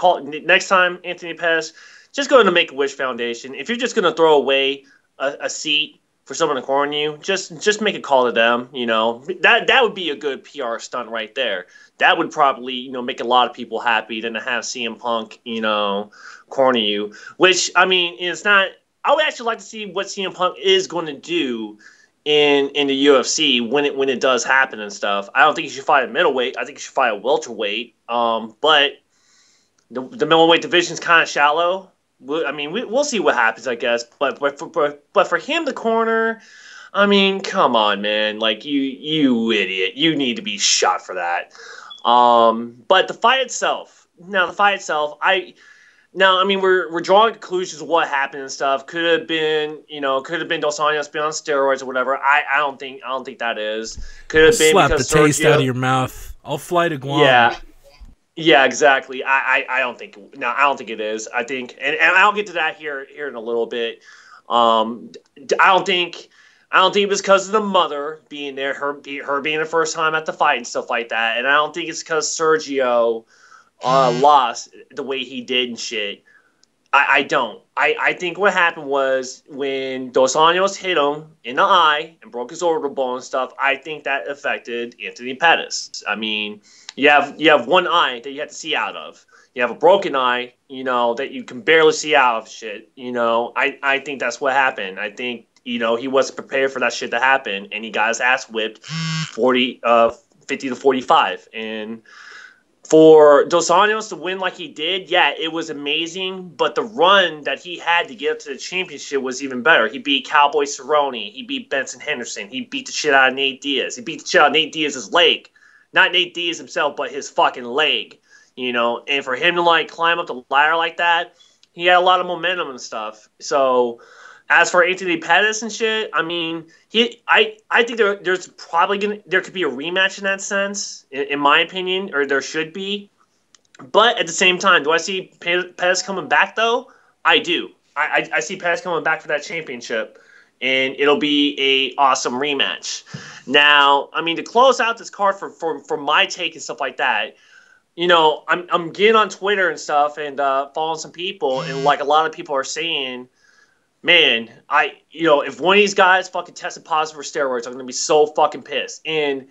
next time, Anthony Pettis, just go to the Make-A-Wish Foundation. If you're just going to throw away a seat for someone to corner you, just make a call to them. That would be a good PR stunt right there. That would probably make a lot of people happy than to have CM Punk corner you. Which, I mean, it's not. I would actually like to see what CM Punk is going to do in the UFC when it does happen and stuff. I don't think he should fight a middleweight. I think he should fight a welterweight. But the middleweight division is kind of shallow. We'll see what happens, I guess. But for him to corner, I mean, come on, man. Like, you idiot. You need to be shot for that. But the fight itself, we're drawing conclusions of what happened and stuff. Could have been Dos Anjos being on steroids or whatever. I don't think that is. Could have been slap because the taste out of your mouth. I'll fly to Guam. Yeah, exactly. I don't think it is. I think, and I'll get to that here in a little bit. I don't think it was because of the mother being there, her being the first time at the fight and stuff like that. And I don't think it's because Sergio lost the way he did and shit. I don't. I think what happened was when Dos Anjos hit him in the eye and broke his orbital bone and stuff, I think that affected Anthony Pettis. I mean, you have one eye that you have to see out of. You have a broken eye, that you can barely see out of shit. I think that's what happened. I think, he wasn't prepared for that shit to happen, and he got his ass whipped 50 to 45. And for Dos Anjos to win like he did, yeah, it was amazing, but the run that he had to get up to the championship was even better. He beat Cowboy Cerrone. He beat Benson Henderson. He beat the shit out of Nate Diaz. He beat the shit out of Nate Diaz's leg. Not Nate Diaz himself, but his fucking leg. And for him to, climb up the ladder like that, he had a lot of momentum and stuff. So as for Anthony Pettis and shit, I mean, I think there's probably there could be a rematch in that sense, in my opinion, or there should be. But at the same time, do I see Pettis coming back though? I do. I see Pettis coming back for that championship, and it'll be a awesome rematch. Now, I mean, to close out this card for my take and stuff like that, I'm getting on Twitter and stuff and following some people, and a lot of people are saying, man, if one of these guys fucking tested positive for steroids, I'm going to be so fucking pissed. And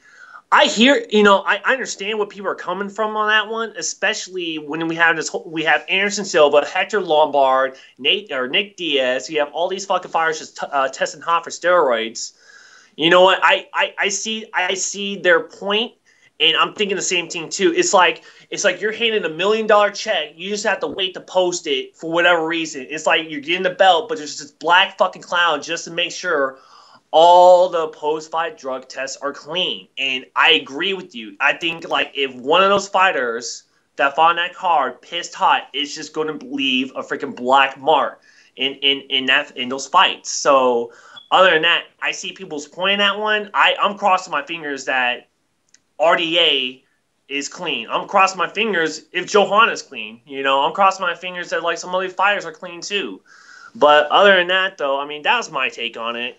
I hear, I understand what people are coming from on that one, especially when we have Anderson Silva, Hector Lombard, Nick Diaz. You have all these fucking fighters just testing hot for steroids. You know what? I see their point, and I'm thinking the same thing too. It's like you're handing $1 million check. You just have to wait to post it for whatever reason. It's like you're getting the belt, but there's this black fucking cloud just to make sure all the post-fight drug tests are clean. And I agree with you. I think if one of those fighters that fought on that card pissed hot, it's just going to leave a freaking black mark in those fights. So other than that, I see people's point in that one. I'm crossing my fingers that RDA is clean. I'm crossing my fingers if Johanna is clean. I'm crossing my fingers that some other fighters are clean too. But other than that, though, I mean, that was my take on it.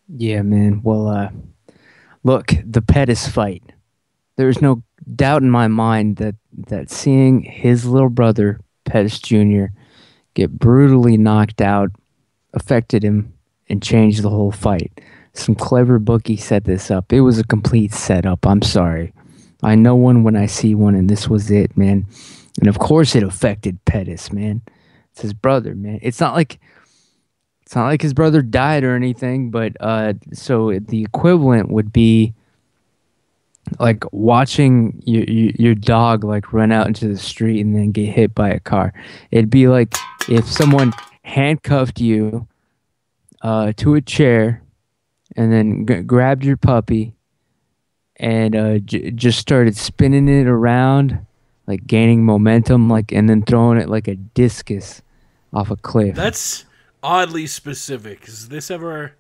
Yeah, man. Well, look, the Pettis fight. There's no doubt in my mind that seeing his little brother, Pettis Jr., get brutally knocked out affected him and changed the whole fight. Some clever bookie set this up. It was a complete setup. I'm sorry. I know one when I see one, and this was it, man. And of course it affected Pettis, man. It's his brother, man. It's not like his brother died or anything, but so the equivalent would be like watching your dog run out into the street and then get hit by a car. It'd be like if someone handcuffed you to a chair and then grabbed your puppy and just started spinning it around, gaining momentum, and then throwing it like a discus off a cliff. That's oddly specific. Has this ever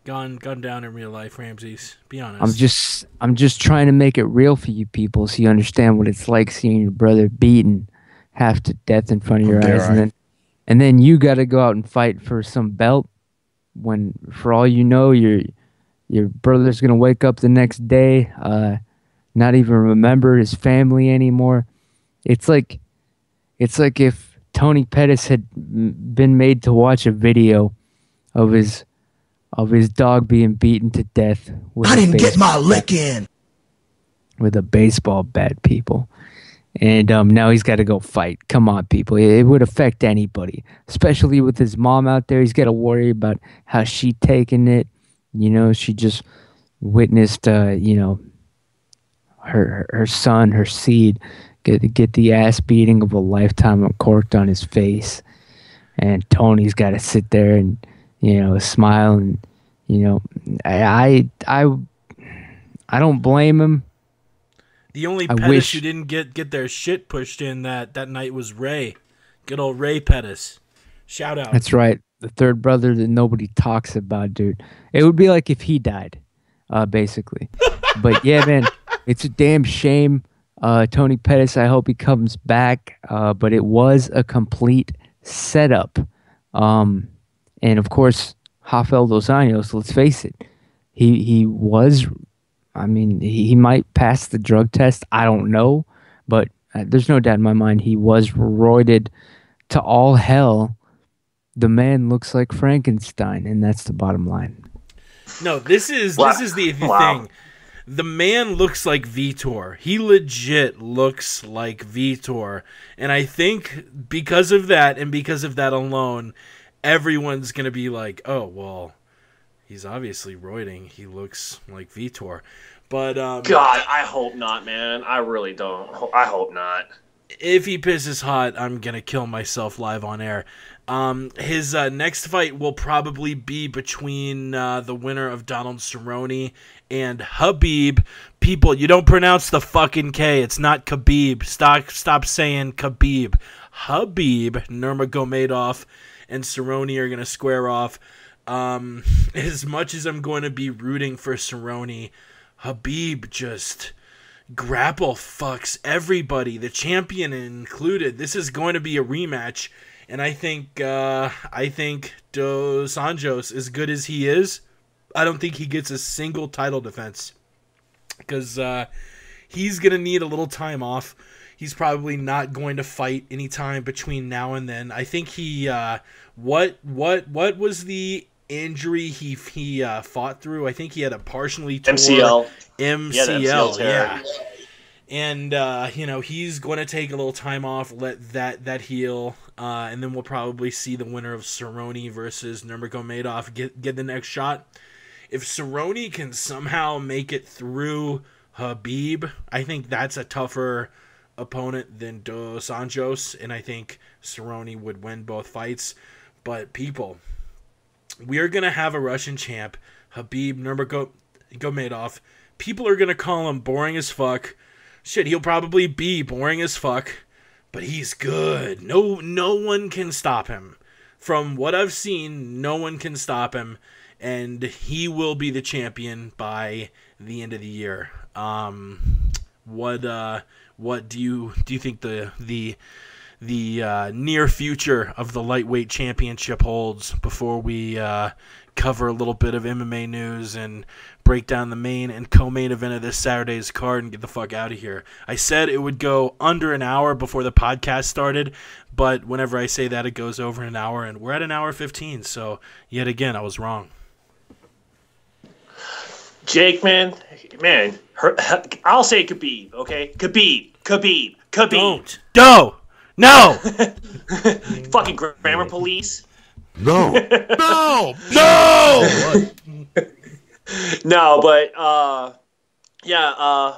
gone down in real life, Ramses? Be honest. I'm just trying to make it real for you people so you understand what it's like seeing your brother beaten half to death in front of your eyes, and then you got to go out and fight for some belt when, for all you know, your brother's gonna wake up the next day, not even remember his family anymore. It's like if Tony Pettis had been made to watch a video of his dog being beaten to death. I didn't get my lick in with a baseball bat, people. And now he's got to go fight. Come on, people. It would affect anybody, especially with his mom out there. He's got to worry about how she taking it. You know, she just witnessed, her son, her seed, get the ass beating of a lifetime uncorked on his face. And Tony's got to sit there and, smile. And, I don't blame him. The only Pettis who didn't get their shit pushed in that night was Ray. Good old Ray Pettis. Shout out. That's right. The third brother that nobody talks about, dude. It would be like if he died, basically. But yeah, man, it's a damn shame. Tony Pettis, I hope he comes back. But it was a complete setup. And of course, Rafael dos Anjos, let's face it, he was... I mean, he might pass the drug test. I don't know. But there's no doubt in my mind he was roided to all hell. The man looks like Frankenstein, and that's the bottom line. No, this is the thing. The man looks like Vitor. He legit looks like Vitor. And I think because of that, and because of that alone, everyone's going to be like, oh, well, he's obviously roiding. He looks like Vitor. But God, I hope not, man. I really don't. I hope not. If he pisses hot, I'm going to kill myself live on air. His next fight will probably be between the winner of Donald Cerrone and Khabib. People, you don't pronounce the fucking K. It's not Khabib. Stop saying Khabib. Khabib Nurmagomedov and Cerrone are going to square off. As much as I'm going to be rooting for Cerrone, Khabib just grapple fucks everybody, the champion included. This is going to be a rematch, and I think Dos Anjos, as good as he is, I don't think he gets a single title defense because he's going to need a little time off. He's probably not going to fight anytime between now and then. I think he what was the injury he fought through? I think he had a partially torn MCL. MCL, yeah. And he's going to take a little time off, let that heal, and then we'll probably see the winner of Cerrone versus Nurmagomedov get the next shot. If Cerrone can somehow make it through Khabib, I think that's a tougher opponent than Dos Anjos, and I think Cerrone would win both fights. But people, we are going to have a Russian champ, Khabib Nurmagomedov. People are going to call him boring as fuck. Shit, he'll probably be boring as fuck, but he's good. No one can stop him. From what I've seen, no one can stop him, and he will be the champion by the end of the year. What do you think the near future of the lightweight championship holds before we cover a little bit of MMA news and break down the main and co-main event of this Saturday's card and get the fuck out of here? I said it would go under an hour before the podcast started, but whenever I say that, it goes over an hour, and we're at an hour 15, so yet again, I was wrong. Jake, man, I'll say Khabib, okay? Khabib. Don't. No! Fucking grammar police. No. No, but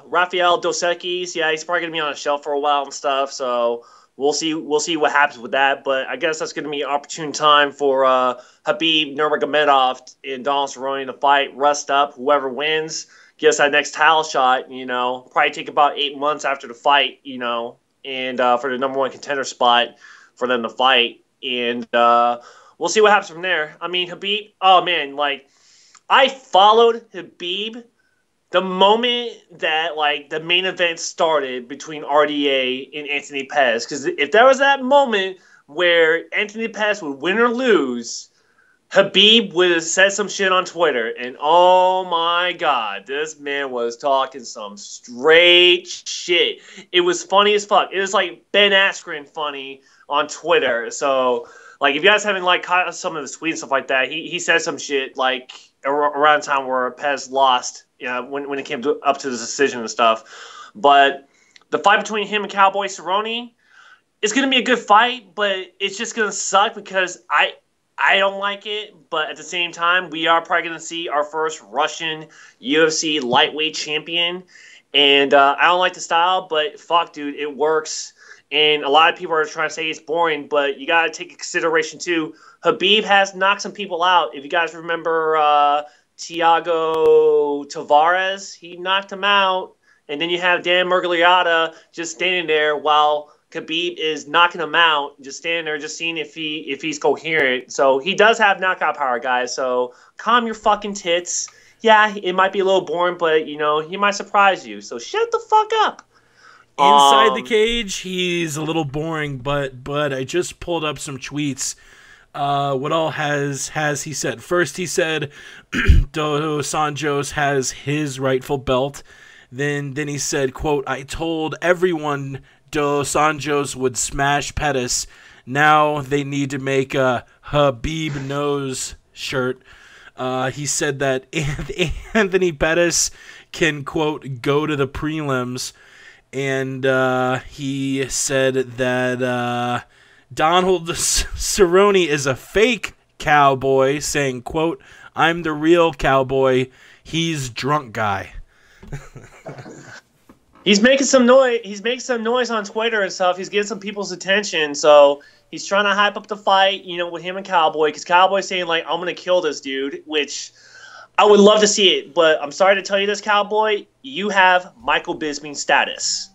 Rafael Dos Anjos, he's probably gonna be on a shelf for a while and stuff. So we'll see what happens with that. But I guess that's gonna be an opportune time for Khabib Nurmagomedov and Donald Cerrone to fight, rest up. Whoever wins gets that next title shot. Probably take about 8 months after the fight. And for the number one contender spot for them to fight. And we'll see what happens from there. I mean, Khabib, oh man, I followed Khabib the moment that the main event started between RDA and Anthony Pettis. Because if there was that moment where Anthony Pettis would win or lose, Khabib would have said some shit on Twitter. And oh my God, this man was talking some straight shit. It was funny as fuck. It was like Ben Askren funny on Twitter. So if you guys haven't caught some of the tweets and stuff like that, he said some shit around the time where Pettis lost, when it came up to the decision and stuff. But the fight between him and Cowboy Cerrone is going to be a good fight, but it's just going to suck because I don't like it. But at the same time, we are probably going to see our first Russian UFC lightweight champion. And I don't like the style, but fuck, dude, it works. And a lot of people are trying to say it's boring, but you got to take into consideration, too. Habib has knocked some people out. If you guys remember Thiago Tavares, he knocked him out. And then you have Dan Miragliotta just standing there while Khabib is knocking him out, just standing there, just seeing if he's coherent. So he does have knockout power, guys. So calm your fucking tits. Yeah, it might be a little boring, but, you know, he might surprise you. So shut the fuck up. Inside the cage, he's a little boring, but I just pulled up some tweets. What all has he said? First, he said Dos Anjos has his rightful belt. Then he said, quote, I told everyone Dos Anjos would smash Pettis. Now they need to make a Habib nose shirt. He said that Anthony Pettis can, quote, go to the prelims. And he said that Donald Cerrone is a fake cowboy, saying, quote, I'm the real cowboy. He's drunk guy. He's making some noise. He's making some noise on Twitter and stuff. He's getting some people's attention. So he's trying to hype up the fight, you know, with him and Cowboy. Because Cowboy's saying, like, I'm going to kill this dude, which I would love to see it. But I'm sorry to tell you this, Cowboy. You have Michael Bisping status.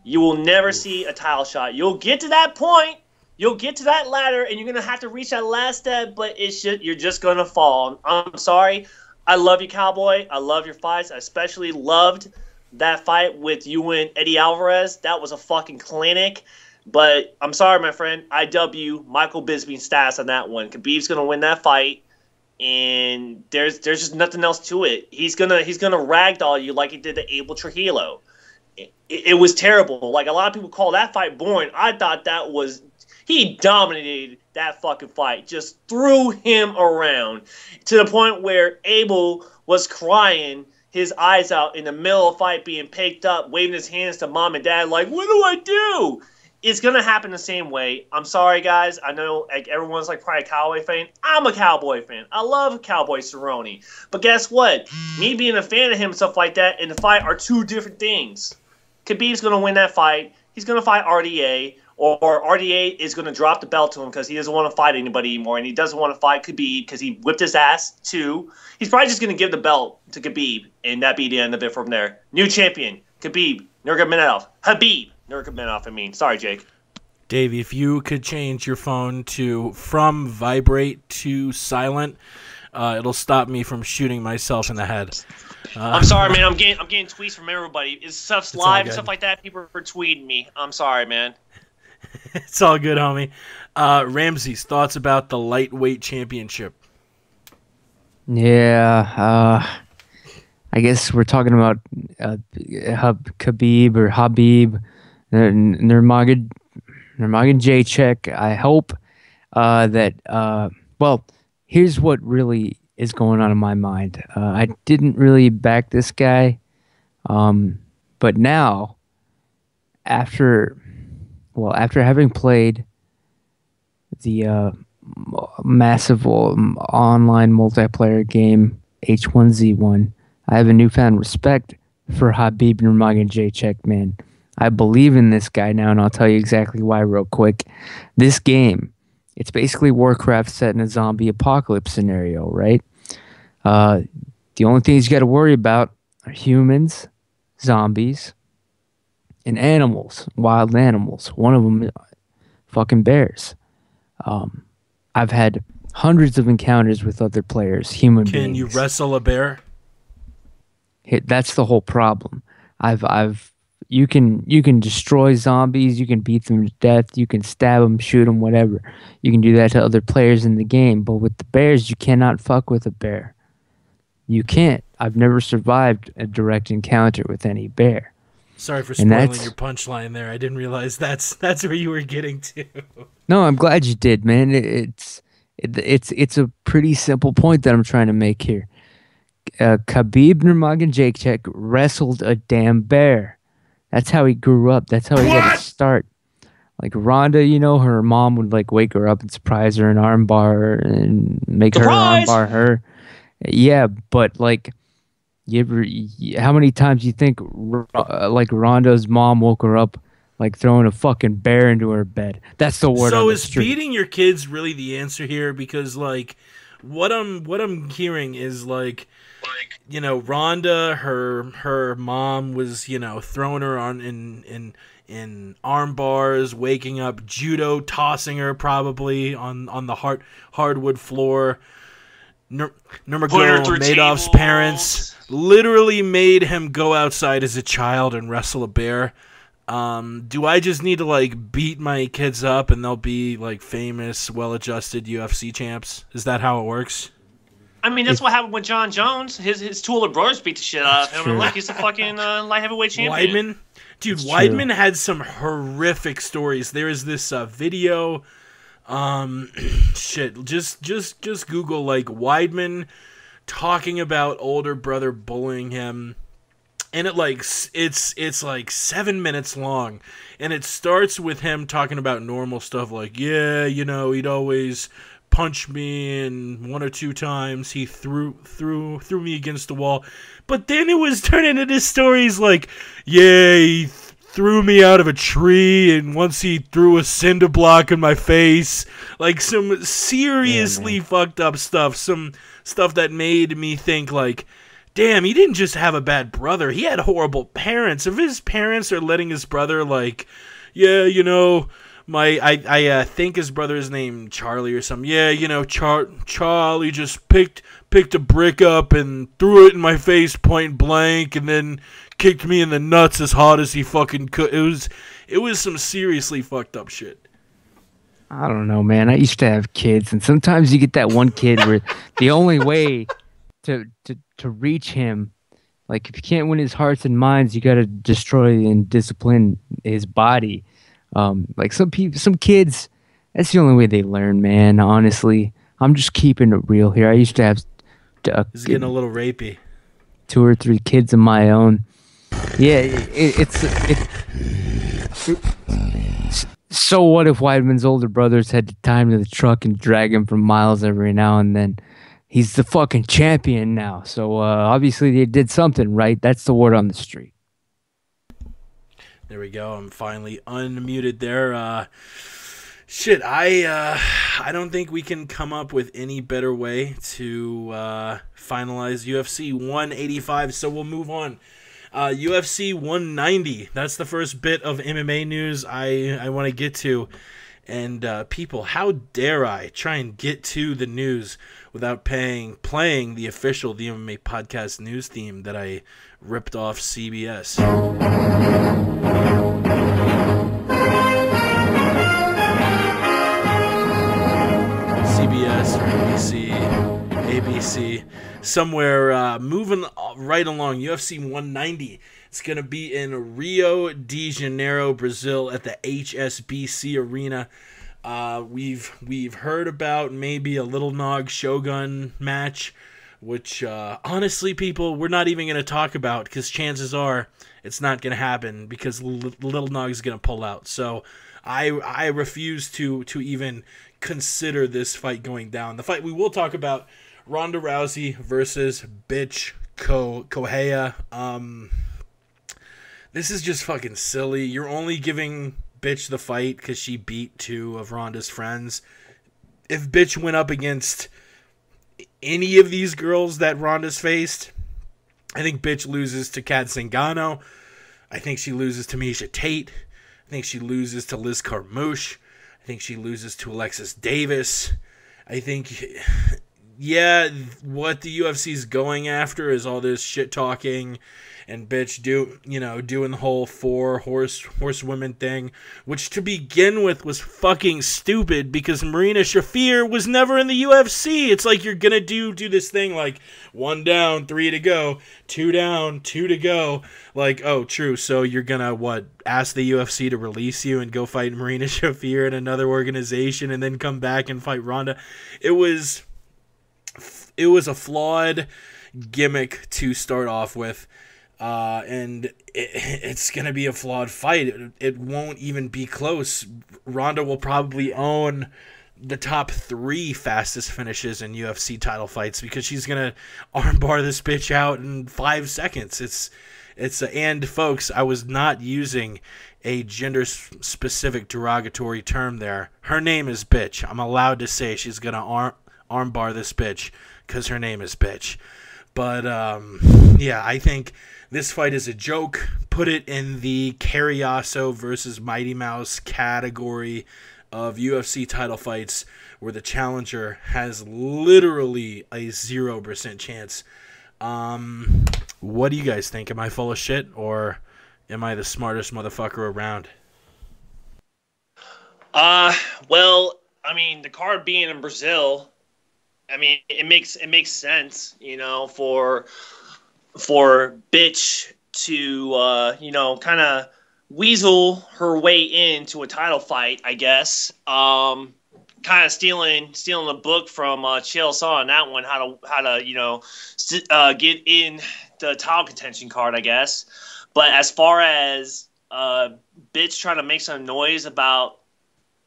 You will never see a title shot. You'll get to that point. You'll get to that ladder, and you're going to have to reach that last step. But you're just going to fall. I'm sorry. I love you, Cowboy. I love your fights. I especially loved that fight with you and Eddie Alvarez. That was a fucking clinic. But I'm sorry, my friend. I dub you Michael Bisping stats on that one. Khabib's gonna win that fight, and there's just nothing else to it. He's gonna ragdoll you like he did to Abel Trujillo. It was terrible. Like, a lot of people call that fight boring. I thought that was he dominated that fucking fight. Just threw him around to the point where Abel was crying his eyes out in the middle of the fight, being picked up, waving his hands to mom and dad like, what do I do? It's going to happen the same way. I'm sorry, guys. I know, like, everyone's like probably a Cowboy fan. I'm a Cowboy fan. I love Cowboy Cerrone. But guess what? Me being a fan of him and stuff like that and the fight are two different things. Khabib's going to win that fight. He's going to fight RDA. Or RDA is going to drop the belt to him because he doesn't want to fight anybody anymore. And he doesn't want to fight Khabib because he whipped his ass, too. He's probably just going to give the belt to Khabib. And that be the end of it from there. New champion, Khabib Nurmagomedov. Habib Nurmagomedov, Sorry, Jake. Dave, if you could change your phone from vibrate to silent, it'll stop me from shooting myself in the head. I'm sorry, man. I'm getting tweets from everybody. It's stuff's live and stuff like that. People are tweeting me. I'm sorry, man. It's all good, homie. Ramsey's thoughts about the lightweight championship. Yeah, I guess we're talking about Khabib or Habib, Nurmagomedov. I hope that, well, here's what really is going on in my mind. I didn't really back this guy, but now, after having played the massive online multiplayer game H1Z1, I have a newfound respect for Habib Nurmagomedov, man. I believe in this guy now, and I'll tell you exactly why real quick. This game, it's basically Warcraft set in a zombie apocalypse scenario, right? The only things you got to worry about are humans, zombies, and animals, wild animals. One of them, fucking bears. I've had hundreds of encounters with other players, human beings. Can you wrestle a bear? That's the whole problem. You can destroy zombies, you can beat them to death, you can stab them, shoot them, whatever. You can do that to other players in the game, but with the bears, you cannot fuck with a bear. You can't. I've never survived a direct encounter with any bear. Sorry for spoiling your punchline there. I didn't realize that's where you were getting to. No, I'm glad you did, man. It's a pretty simple point that I'm trying to make here. Khabib Nurmagomedov wrestled a damn bear. That's how he grew up. That's how he got to start. Like Ronda, you know, her mom would like wake her up and surprise her and armbar and make Surprise! her armbar her. Yeah, but like, how many times you think like Ronda's mom woke her up like throwing a fucking bear into her bed? That's the word. So on the is street. beating your kids really the answer here? Because like, what I'm hearing is like, you know, Ronda, her mom was, you know, throwing her on in arm bars, waking up, judo tossing her probably on the hardwood floor. Nurmagomedov Madoff's parents literally made him go outside as a child and wrestle a bear. Do I just need to like beat my kids up and they'll be like famous, well-adjusted UFC champs? Is that how it works? I mean, that's what happened with John Jones. His two older brothers beat the shit out of him. And look, he's a fucking light heavyweight champion. Weidman had some horrific stories. There is this video. Just Google like Weidman talking about older brother bullying him, and it's like 7 minutes long, and it starts with him talking about normal stuff like, yeah, you know, he'd always punch me, and one or two times he threw me against the wall, but then it was turning into stories like, yeah, he threw me out of a tree, and once he threw a cinder block in my face. Like some seriously fucked up stuff. Some stuff that made me think like, damn, he didn't just have a bad brother. He had horrible parents. If his parents are letting his brother like, yeah, you know, I think his brother's named Charlie or something. Yeah, you know, Charlie just picked a brick up and threw it in my face point blank, and then kicked me in the nuts as hard as he fucking could. It was some seriously fucked up shit. I don't know, man. I used to have kids, and sometimes you get that one kid where the only way to reach him, like if you can't win his hearts and minds, you got to destroy and discipline his body. Like some kids, that's the only way they learn, man. Honestly, I'm just keeping it real here. I used to have It's getting a little rapey. 2 or 3 kids of my own. Yeah, so what if Weidman's older brothers had to tie him to the truck and drag him for miles every now and then? He's the fucking champion now. So obviously they did something right. That's the word on the street. There we go. I'm finally unmuted there. I don't think we can come up with any better way to finalize UFC 185, so we'll move on. UFC 190, that's the first bit of MMA news I want to get to. And people, how dare I try and get to the news without playing the official The MMA Podcast news theme that I ripped off CBS. CBS or ABC, somewhere moving right along. UFC 190. It's going to be in Rio de Janeiro, Brazil, at the HSBC Arena. We've heard about maybe a Little Nog Shogun match, which honestly, people, we're not even going to talk about because chances are it's not going to happen because Little Nog is going to pull out. So I refuse to even consider this fight going down. The fight we will talk about, Ronda Rousey versus Bitch Correia. This is just fucking silly. You're only giving Bitch the fight because she beat 2 of Ronda's friends. If Bitch went up against any of these girls that Ronda's faced, I think Bitch loses to Kat Zingano. I think she loses to Miesha Tate. I think she loses to Liz Carmouche. I think she loses to Alexis Davis. I think, yeah, what the UFC's going after is all this shit talking and Bitch doing the whole 4 horsewomen thing, which to begin with was fucking stupid because Marina Shafir was never in the UFC. It's like you're gonna do this thing like 1 down, 3 to go, 2 down, 2 to go. Like, oh, true. So you're gonna ask the UFC to release you and go fight Marina Shafir in another organization and then come back and fight Ronda? It was a flawed gimmick to start off with. and it's going to be a flawed fight. It won't even be close. Ronda will probably own the top 3 fastest finishes in UFC title fights because she's going to armbar this bitch out in 5 seconds. And folks, I was not using a gender-specific derogatory term there. Her name is bitch. I'm allowed to say she's going to armbar this bitch because her name is bitch. But, yeah, I think this fight is a joke. Put it in the Carriasso versus Mighty Mouse category of UFC title fights where the challenger has literally a 0% chance. What do you guys think? Am I full of shit, or am I the smartest motherfucker around? Well, I mean, the card being in Brazil, I mean, it makes sense, you know, for bitch to kind of weasel her way into a title fight, I guess. Kind of stealing the book from Chael Sonnen on that one, how to get in the title contention card, I guess. But as far as bitch trying to make some noise about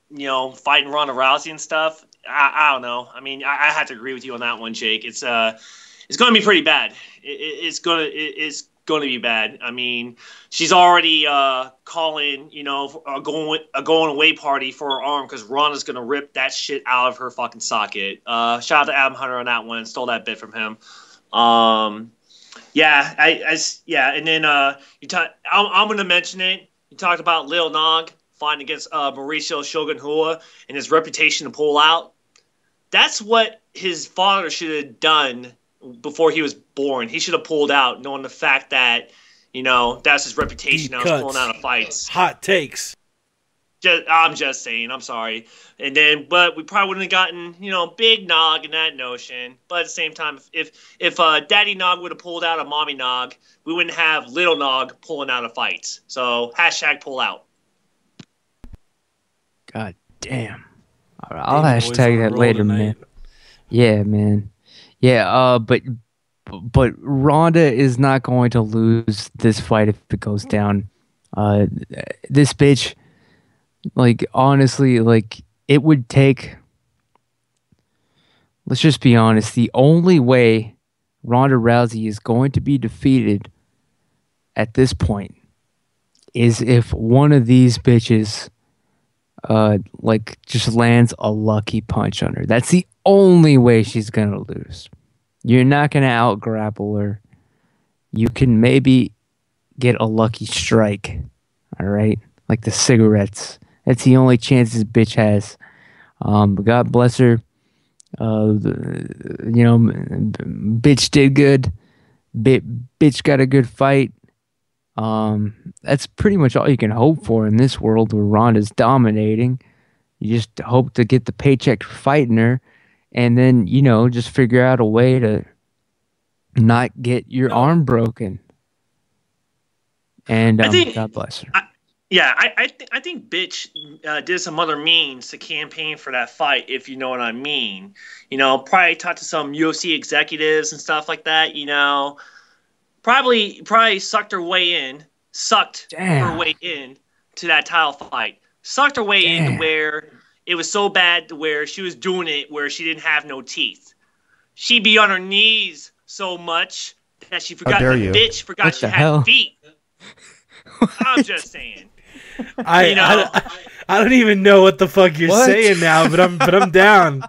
fighting Ronda Rousey and stuff, I don't know. I mean, I have to agree with you on that one, Jake. It's going to be pretty bad. It's going to be bad. I mean, she's already calling, a going away party for her arm because Ronda's going to rip that shit out of her fucking socket. Shout out to Adam Hunter on that one. Stole that bit from him. Yeah, and then I'm going to mention it. You talked about Lil Nog fighting against Mauricio Shogun Rua and his reputation to pull out. That's what his father should have done before he was born. He should have pulled out, knowing the fact that, that's his reputation. I was pulling out of fights. Hot takes. I'm just saying. I'm sorry. But we probably wouldn't have gotten, Big Nog in that notion. But at the same time, if Daddy Nog would have pulled out of Mommy Nog, we wouldn't have Little Nog pulling out of fights. So # pull out. God damn. I'll hashtag that later, man. Yeah, man. Yeah, but Ronda is not going to lose this fight if it goes down. This bitch, honestly, it would take... Let's just be honest. The only way Ronda Rousey is going to be defeated at this point is if one of these bitches... just lands a lucky punch on her. That's the only way she's gonna lose. You're not gonna out-grapple her. You can maybe get a lucky strike. All right? Like the cigarettes. That's the only chance this bitch has. God bless her. Bitch did good. Bitch got a good fight. That's pretty much all you can hope for in this world where Ronda's dominating. You just hope to get the paycheck for fighting her, and then, just figure out a way to not get your arm broken. And God bless her. I think bitch did some other means to campaign for that fight, if you know what I mean. Probably talked to some UFC executives and stuff like that, Probably sucked her way in to that title fight. Sucked her way in to where it was so bad to where she was doing it where she didn't have no teeth. She'd be on her knees so much that she forgot bitch forgot she had feet. I'm just saying. I don't even know what the fuck you're saying now, but I'm down.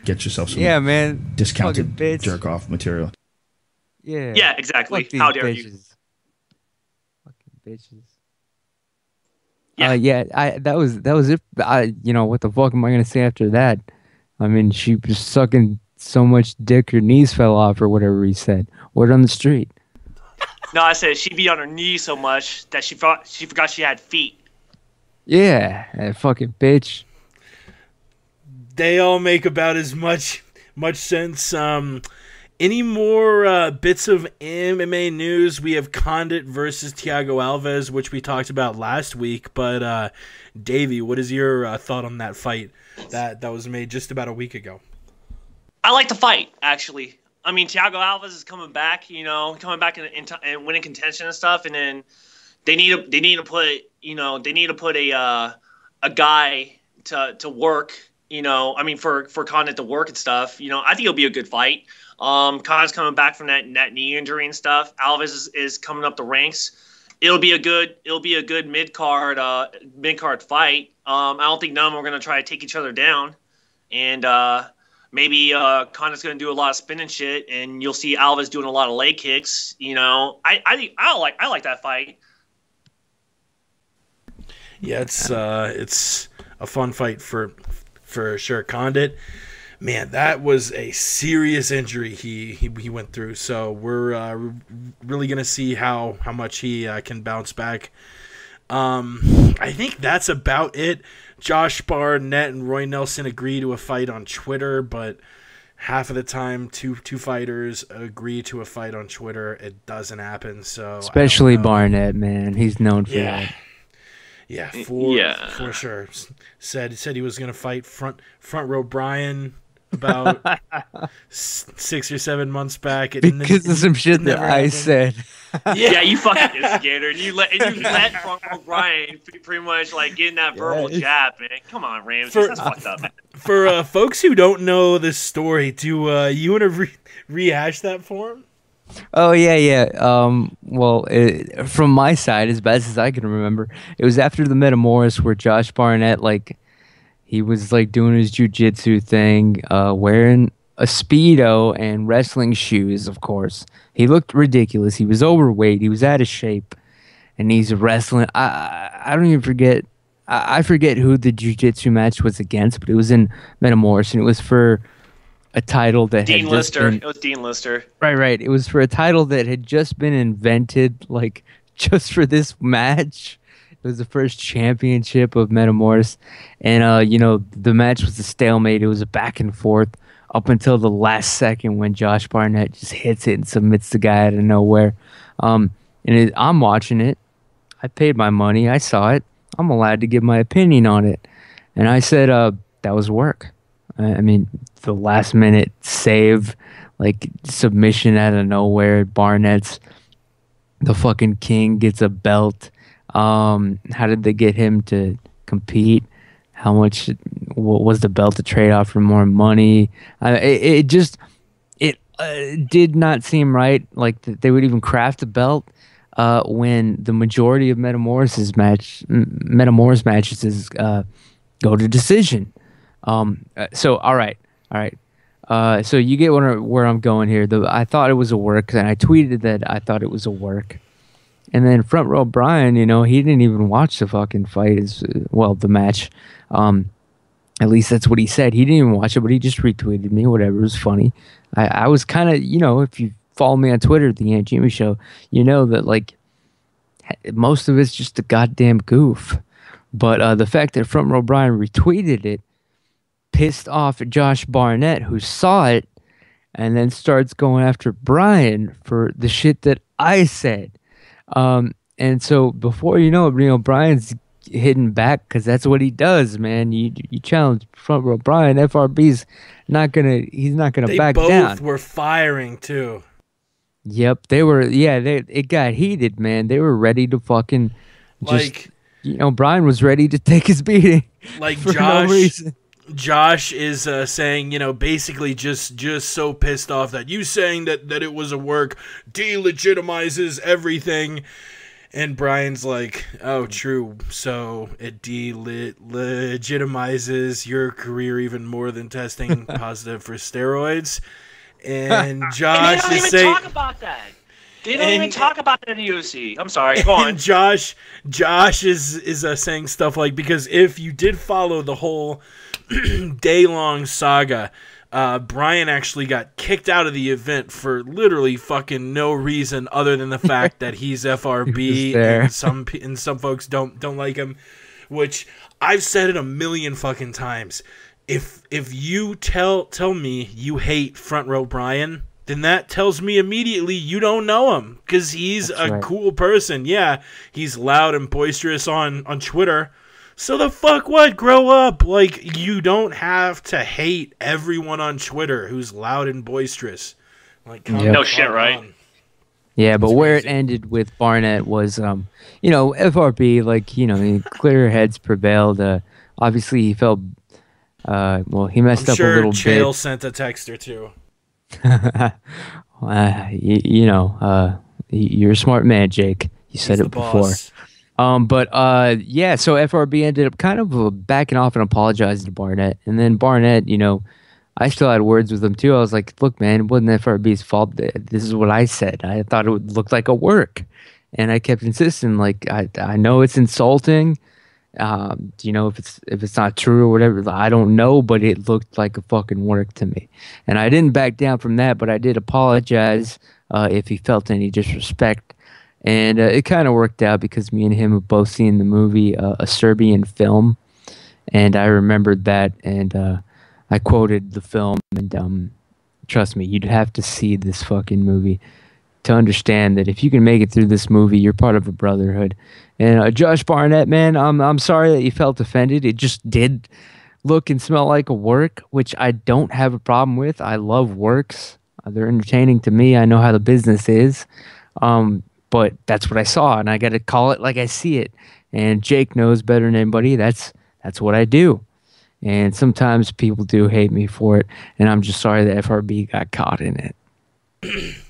Get yourself some man. discounted jerk off material. Yeah, exactly. How dare you? Fucking bitches. That was it. What the fuck am I gonna say after that? I mean, she was sucking so much dick her knees fell off or whatever he said. Word on the street. No, I said she'd be on her knees so much that she forgot she had feet. Yeah, that fucking bitch. They all make about as much sense. Any more bits of MMA news? We have Condit versus Thiago Alves, which we talked about last week. But Davey, what is your thought on that fight that was made just about a week ago? I like the fight, actually. I mean, Thiago Alves is coming back, and winning contention and stuff, and then they need to put a guy to work, for Condit to work and stuff. I think it'll be a good fight. Condit's coming back from that knee injury and stuff. Alves is coming up the ranks. It'll be a good mid card fight. I don't think none of them are going to try to take each other down, and maybe Condit's going to do a lot of spinning shit, and you'll see Alves doing a lot of leg kicks. I like that fight. Yeah, it's a fun fight for sure. Condit, man, that was a serious injury he went through. So we're really gonna see how much he can bounce back. I think that's about it. Josh Barnett and Roy Nelson agree to a fight on Twitter, but half of the time, two fighters agree to a fight on Twitter, it doesn't happen. So especially Barnett, man, he's known for that. Yeah, for sure. Said he was gonna fight front row Brian about 6 or 7 months back. Because of some shit that I said. Yeah, you fucking instigator. And you let front row Brian pretty much get in that verbal jab, man. Come on, Ramsey, that's fucked up, man. For folks who don't know this story, do you want to rehash that for him? Oh yeah. Well, from my side, as best as I can remember, it was after the Metamoris where Josh Barnett, he was doing his jiu-jitsu thing, wearing a Speedo and wrestling shoes. Of course, he looked ridiculous. He was overweight. He was out of shape, and he's wrestling. I don't even forget. I forget who the jiu-jitsu match was against, but it was in Metamoris, and it was for a title that Dean had Lister. It was Dean Lister. Right. It was for a title that had just been invented, just for this match. It was the first championship of Metamoris, and the match was a stalemate. It was a back and forth up until the last second when Josh Barnett just hits it and submits the guy out of nowhere. I'm watching it. I paid my money. I saw it. I'm allowed to give my opinion on it, and I said that was work. I mean, the last minute save, submission out of nowhere. Barnett's the fucking king, gets a belt. How did they get him to compete? How much was the belt to trade off for more money? It did not seem right. That they would even craft a belt when the majority of Metamoris matches go to decision. So all right. So you get where I'm going here. I thought it was a work, and I tweeted that I thought it was a work. And then front row Brian, he didn't even watch the fucking fight the match. At least that's what he said. He didn't even watch it, but he just retweeted me. Whatever, it was funny. I was kind of, if you follow me on Twitter at the Aunt Jimmy Show, that most of it's just a goddamn goof. But the fact that front row Brian retweeted it pissed off at Josh Barnett, who saw it and then starts going after Brian for the shit that I said. And so before you know it, Brian's hitting back because that's what he does, man. You challenge front row Brian, FRB's not gonna back down. They both were firing too. Yep, they were. Yeah, it got heated, man. They were ready to fucking Brian was ready to take his beating. For no reason. Josh is saying, basically just so pissed off that you saying that it was a work delegitimizes everything. And Brian's like, oh, true. So it delegitimizes your career even more than testing positive for steroids. And Josh is saying, talk about that. They don't even talk about that in the UFC. I'm sorry. Go on. Josh is saying stuff because if you did follow the whole day-long saga, Brian actually got kicked out of the event for literally fucking no reason other than the fact that he's FRB and some folks don't like him, which I've said it a million fucking times. If you tell me you hate front row Brian, then that tells me immediately you don't know him because he's cool person. Yeah, he's loud and boisterous on Twitter. So the fuck what? Grow up. You don't have to hate everyone on Twitter who's loud and boisterous. Like, No shit, right? Yeah, but It's where it crazy. ended with Barnett was, FRB, clear heads prevailed. Obviously, he felt, he I'm messed up a sure little Chael bit. sent a text or two. You're a smart man, Jake. You said He's the it before. boss. So FRB ended up kind of backing off and apologizing to Barnett. And then Barnett, I still had words with him too. I was like, look, man, it wasn't FRB's fault. This is what I said. I thought it would look like a work. And I kept insisting, like, I know it's insulting. If it's not true or whatever, I don't know, but it looked like a fucking work to me. And I didn't back down from that, but I did apologize if he felt any disrespect. And it kind of worked out because me and him have both seen the movie, A Serbian Film. And I remembered that, and I quoted the film. And trust me, you'd have to see this fucking movie to understand that if you can make it through this movie, you're part of a brotherhood. And Josh Barnett, man, I'm sorry that you felt offended. It just did look and smell like a work, which I don't have a problem with. I love works. They're entertaining to me. I know how the business is. But that's what I saw, and I got to call it like I see it. And Jake knows better than anybody. That's what I do. And sometimes people do hate me for it, and I'm just sorry that FRB got caught in it.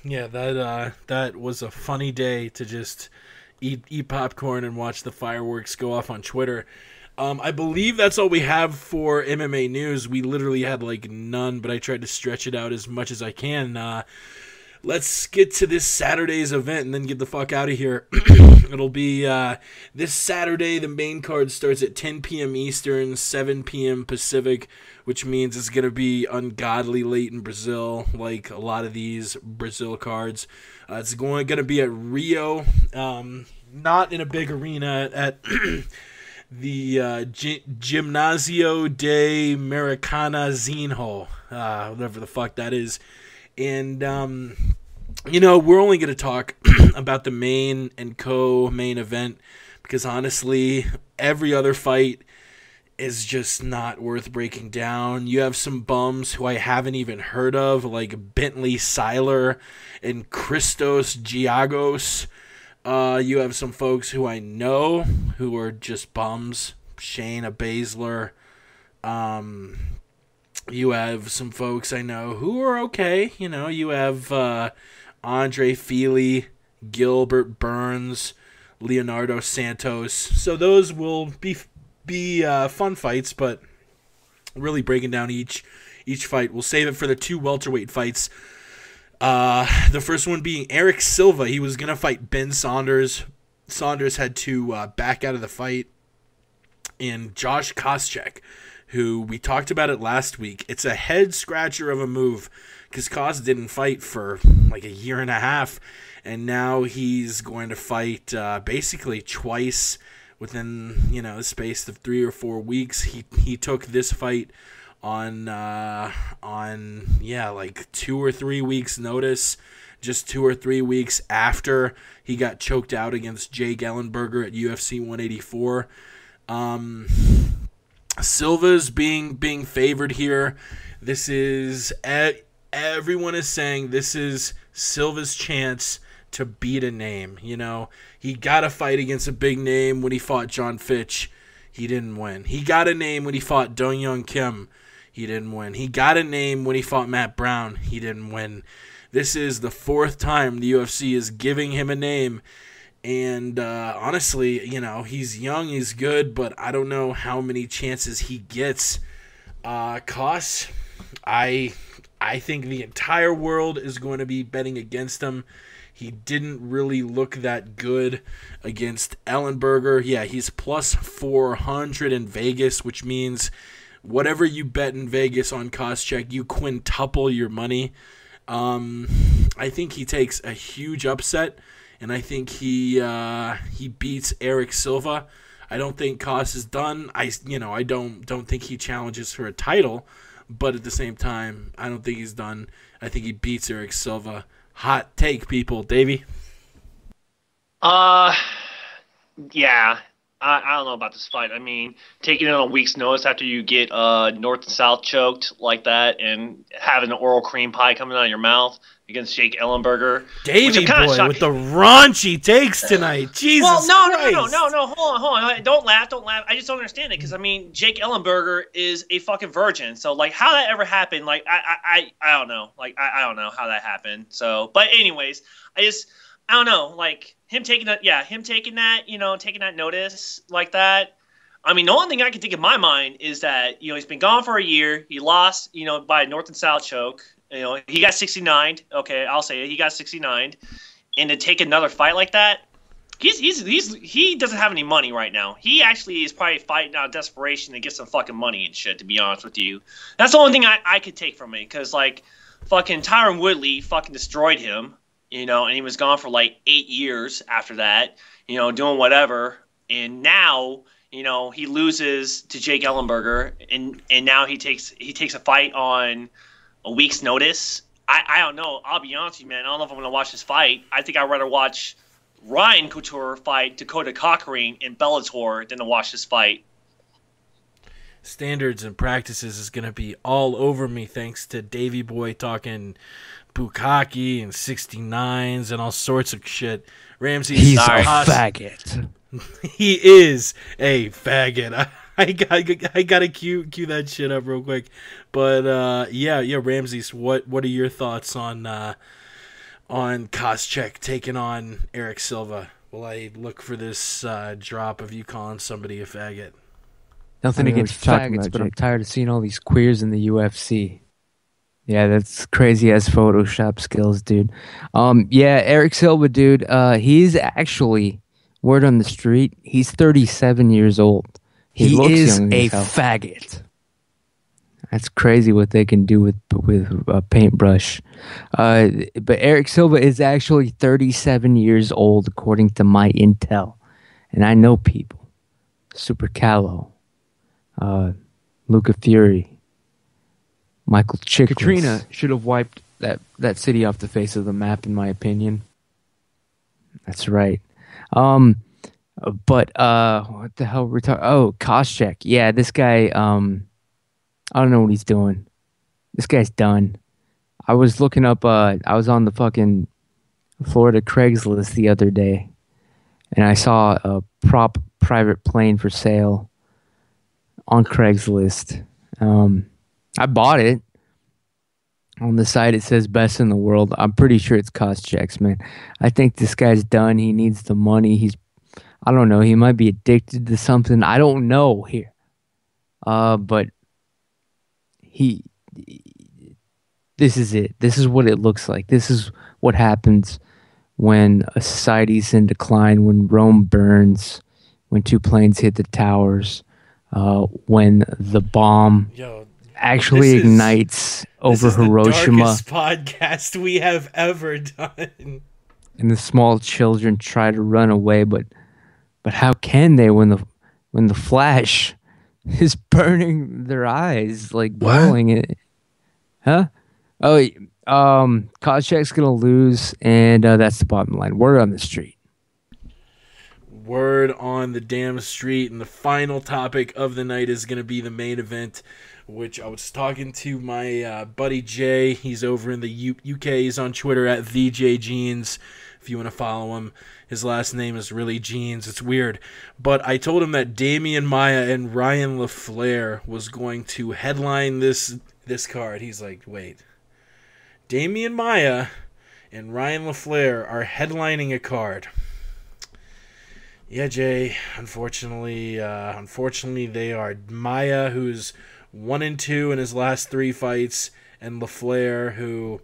Yeah, that was a funny day to just eat popcorn and watch the fireworks go off on Twitter. I believe that's all we have for MMA news. We literally had like none, but I tried to stretch it out as much as I can. Let's get to this Saturday's event and then get the fuck out of here. It'll be this Saturday. The main card starts at 10 p.m. Eastern, 7 p.m. Pacific, which means it's going to be ungodly late in Brazil, like a lot of these Brazil cards. It's going to be at Rio, not in a big arena, at the Gimnasio de Maracanazinho, whatever the fuck that is. And, we're only going to talk about the main and co-main event because, honestly, every other fight is just not worth breaking down. You have some bums who I haven't even heard of, like Bentley Seiler and Christos Giagos. You have some folks who I know who are just bums. Shayna Baszler. You have some folks I know who are okay. You have Andre Feely, Gilbert Burns, Leonardo Santos. So those will be fun fights, but really breaking down each fight. We'll save it for the two welterweight fights. The first one being Eric Silva. He was going to fight Ben Saunders. Saunders had to back out of the fight. And Josh Koscheck, who we talked about it last week. It's a head-scratcher of a move because Kos didn't fight for like a year and a half, and now he's going to fight basically twice within the space of 3 or 4 weeks. He took this fight on 2 or 3 weeks notice, just 2 or 3 weeks after he got choked out against Jake Ellenberger at UFC 184. Silva's being favored here. This is everyone is saying this is Silva's chance to beat a name. He got a fight against a big name when he fought John Fitch. He didn't win. He got a name when he fought Dong Young Kim. He didn't win. He got a name when he fought Matt Brown. He didn't win. This is the 4th time the UFC is giving him a name. And honestly, he's young, he's good, but I don't know how many chances he gets. Kos, I think the entire world is going to be betting against him. He didn't really look that good against Ellenberger. Yeah, he's plus 400 in Vegas, which means whatever you bet in Vegas on Koscheck, you quintuple your money. I think he takes a huge upset. And I think he beats Eric Silva. I don't think Kos is done. I don't think he challenges for a title, but at the same time, I don't think he's done. I think he beats Eric Silva. Hot take, people. Davey? Yeah. I don't know about this fight. I mean, taking it on a week's notice after you get north and south choked like that and having an oral cream pie coming out of your mouth against Jake Ellenberger. Davey boy with the raunchy takes tonight. Jesus Christ. No. Hold on. Don't laugh. I just don't understand it because, I mean, Jake Ellenberger is a fucking virgin. So, like, how that ever happened, like, I don't know. Like, I don't know how that happened. So, but anyways, I don't know. Like, him taking that, taking that notice like that. I mean, the only thing I can think in my mind is that, he's been gone for a year. He lost, by a north and south choke. He got 69. Okay, I'll say it. He got 69. And to take another fight like that, he doesn't have any money right now. He actually is probably fighting out of desperation to get some fucking money and shit, to be honest with you. That's the only thing I could take from it. Because, like, fucking Tyron Woodley fucking destroyed him. And he was gone for like 8 years after that, doing whatever. And now, he loses to Jake Ellenberger, and now he takes a fight on a week's notice. I don't know. I'll be honest with you, man. I don't know if I'm going to watch this fight. I think I'd rather watch Ryan Couture fight Dakota Cockering in Bellator than to watch this fight. Standards and practices is going to be all over me thanks to Davey Boy talking bukkake and 69s and all sorts of shit. He's a faggot. He is a faggot. I gotta cue that shit up real quick. But yeah, Ramses, what are your thoughts on Koscheck taking on Eric Silva? Will I look for this drop of you calling somebody a faggot? Nothing against faggots, but I'm tired of seeing all these queers in the UFC. Yeah, that's crazy ass Photoshop skills, dude. Yeah, Eric Silva, dude. He's actually, word on the street, he's 37 years old. He is a faggot. That's crazy what they can do with a paintbrush. But Eric Silva is actually 37 years old, according to my intel, and I know people. Super Callow, Luca Fury. Michael Chiklis. Katrina should have wiped that city off the face of the map, in my opinion. That's right. But what the hell were we talking? Oh, Koscheck. Yeah, this guy. I don't know what he's doing. This guy's done. I was looking up. I was on the fucking Florida Craigslist the other day, and I saw a private plane for sale on Craigslist. I bought it. On the site, it says best in the world. I'm pretty sure it's Koscheck's, man. I think this guy's done. He needs the money. I don't know. He might be addicted to something. I don't know here. But this is it. This is what it looks like. This is what happens when a society's in decline, when Rome burns, when two planes hit the towers, when the bomb actually ignites over Hiroshima. This is the darkest podcast we have ever done. And the small children try to run away, but how can they when the flash is burning their eyes, like boiling it? Huh? Oh, Koscheck's gonna lose, and that's the bottom line. Word on the street. Word on the damn street, and the final topic of the night is gonna be the main event, which I was talking to my buddy Jay. He's over in the UK. He's on Twitter at TheJJeans. If you want to follow him, his last name is really Jeans. It's weird. But I told him that Damian Maia and Ryan LaFlare was going to headline this card. He's like, wait. Damian Maia and Ryan LaFlare are headlining a card. Yeah, Jay, unfortunately they are. Maia, who's 1-2 in his last 3 fights, and LaFlare, who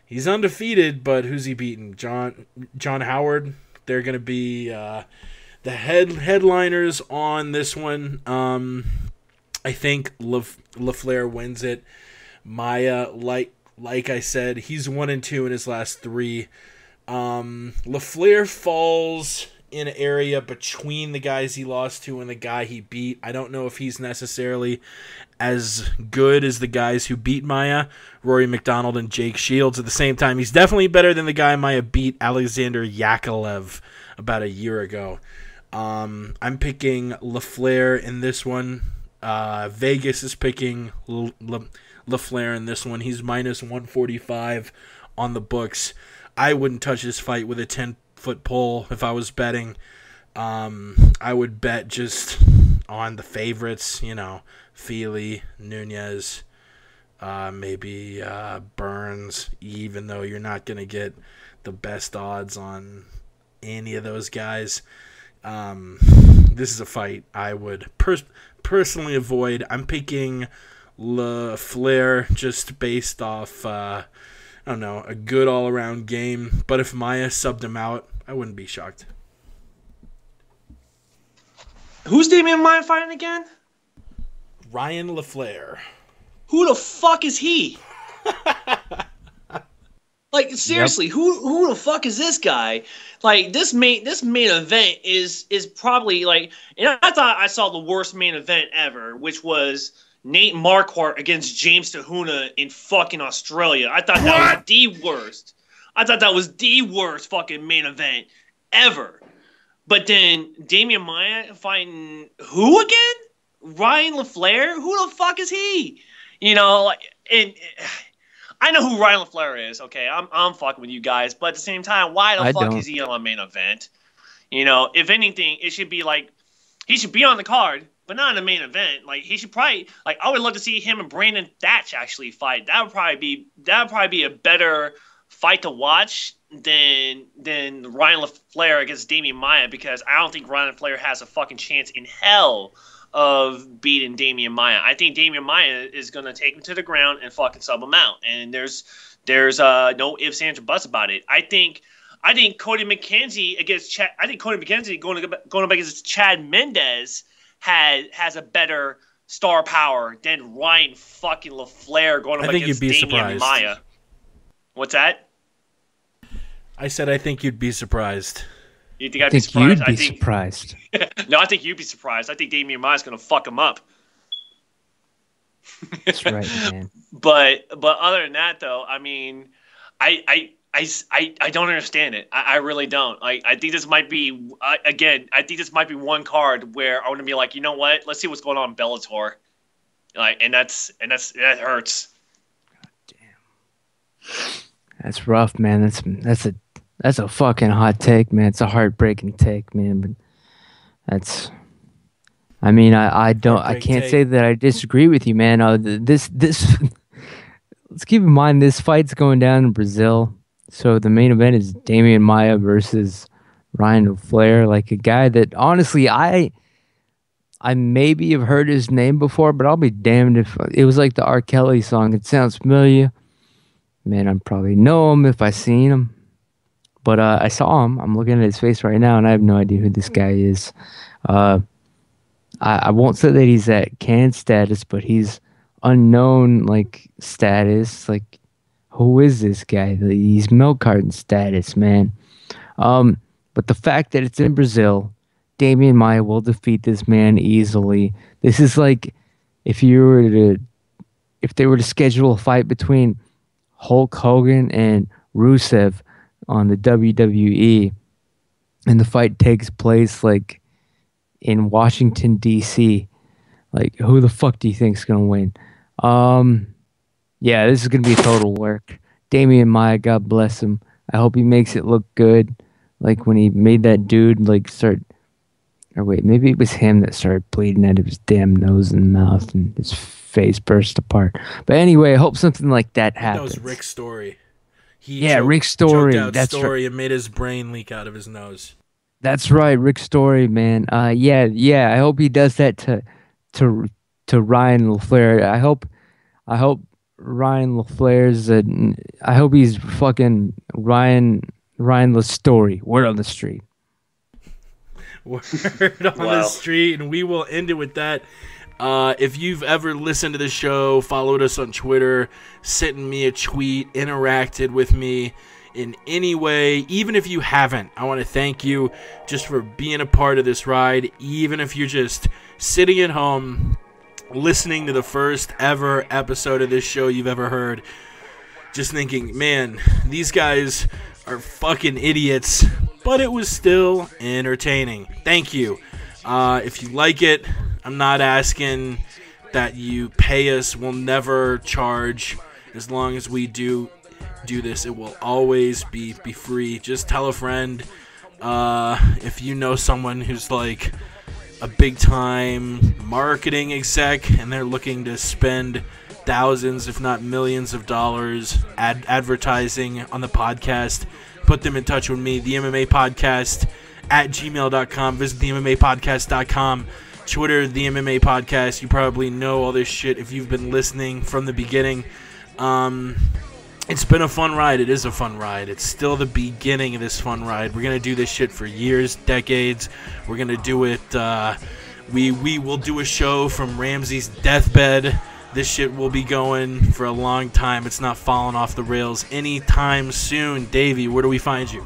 he's undefeated, but who's he beaten? John Howard. They're going to be the headliners on this one. I think LaFlare wins it. Maia, like I said, he's 1-2 in his last 3. LaFlare falls in an area between the guys he lost to and the guy he beat. I don't know if he's necessarily as good as the guys who beat Maia, Rory McDonald and Jake Shields. At the same time, he's definitely better than the guy Maia beat, Alexander Yakovlev, about a year ago. I'm picking LaFlare in this one. Vegas is picking LaFlare in this one. He's minus 145 on the books. I wouldn't touch this fight with a 10-foot pole if I was betting. I would bet just on the favorites, Feely, Nunez, maybe Burns, even though you're not going to get the best odds on any of those guys. This is a fight I would personally avoid. I'm picking LaFlare just based off, a good all-around game. But if Maia subbed him out, I wouldn't be shocked. Who's Damian Maia fighting again? Ryan LaFlare. Who the fuck is he? Like, seriously, who the fuck is this guy? Like, this main event is probably like, and I thought I saw the worst main event ever, which was Nate Marquardt against James Tahuna in fucking Australia. I thought that was the worst. I thought that was the worst fucking main event ever. But then Damian Maia fighting who again? Ryan LaFlare? Who the fuck is he? And I know who Ryan LaFlare is. Okay, I'm fucking with you guys, but at the same time, why the fuck is he on a main event? If anything, it should be like he should be on the card, but not in the main event. Like he should probably I would love to see him and Brandon Thatch actually fight. That would probably be a better fight to watch than Ryan LaFlare against Damian Maia, because I don't think Ryan LaFlare has a fucking chance in hell of beating Damian Maia. I think Damian Maia is going to take him to the ground and fucking sub him out. And there's no ifs, ands, or buts about it. I think Cody McKenzie against Chad. I think Cody McKenzie going up against Chad Mendez has a better star power than Ryan fucking LaFlare going up against Damian Maia. What's that? I said I think you'd be surprised. You think I'd be surprised? You'd be surprised. No, I think you'd be surprised. I think Damian Maia's going to fuck him up. That's right, man. But other than that, though, I mean, I don't understand it. I really don't. I think this might be I think this might be one card where I want to be like, you know what? Let's see what's going on in Bellator. And that hurts. God damn. That's rough, man. That's a fucking hot take, man. It's a heartbreaking take, man. But I can't say that I disagree with you, man. This let's keep in mind this fight's going down in Brazil. So the main event is Damian Maia versus Ryan LaFlare, like a guy that honestly I maybe have heard his name before, but I'll be damned if it was like the R. Kelly song. It sounds familiar. Man, I'd probably know him if I seen him. But I saw him. I'm looking at his face right now, and I have no idea who this guy is. I won't say that he's at can status, but he's unknown like status. Like, who is this guy? He's milk carton status, man. But the fact that it's in Brazil, Damian Maia will defeat this man easily. This is like if they were to schedule a fight between Hulk Hogan and Rusev on the WWE, and the fight takes place like in Washington D.C. Like, who the fuck do you think's gonna win? Yeah, this is gonna be a total work. Damian Maia, God bless him. I hope he makes it look good. Like when he made that dude maybe it was him that started bleeding out of his damn nose and mouth, and his face burst apart. But anyway, I hope something like that happens. That was Rick's Story. Rick Story. That's Story and made his brain leak out of his nose. That's right, Rick Story, man. Yeah. I hope he does that to Ryan LaFlare. I hope Ryan LaFlare's. I hope he's fucking Ryan LaStory. Word on the street. Word on the street, and we will end it with that. If you've ever listened to the show, followed us on Twitter, sent me a tweet, interacted with me in any way, even if you haven't, I want to thank you just for being a part of this ride. Even if you're just sitting at home listening to the first ever episode of this show you've ever heard, just thinking, man, these guys are fucking idiots, but it was still entertaining. Thank you. If you like it, I'm not asking that you pay us. We'll never charge. As long as we do this, it will always be free. Just tell a friend. If you know someone who's like a big time marketing exec and they're looking to spend thousands if not millions of dollars advertising on the podcast, put them in touch with me. The MMA Podcast at gmail.com. Visit the MMApodcast.com. Twitter, the MMA Podcast. You probably know all this shit if you've been listening from the beginning. It's been a fun ride. It is a fun ride. It's still the beginning of this fun ride. We're going to do this shit for years, decades. We're going to do it. We will do a show from Ramsey's deathbed. This shit will be going for a long time. It's not falling off the rails anytime soon. Davey, where do we find you?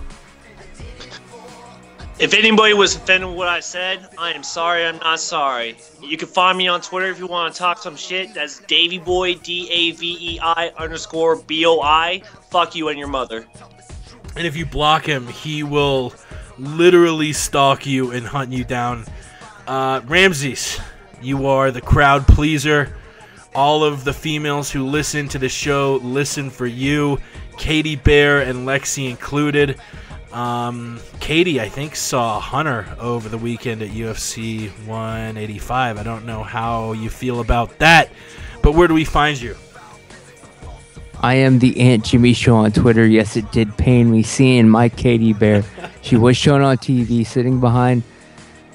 If anybody was offended with what I said, I am sorry. I'm not sorry. You can find me on Twitter if you want to talk some shit. That's DaveyBoy, DAVEI_BOI. Fuck you and your mother. And if you block him, he will literally stalk you and hunt you down. Ramses, you are the crowd pleaser. All of the females who listen to the show listen for you. Katie Bear and Lexi included. Katie, I think, saw Hunter over the weekend at UFC 185. I don't know how you feel about that, but where do we find you? I am the Aunt Jimmy Show on Twitter. Yes, it did pain me seeing my Katie Bear. She was shown on TV sitting behind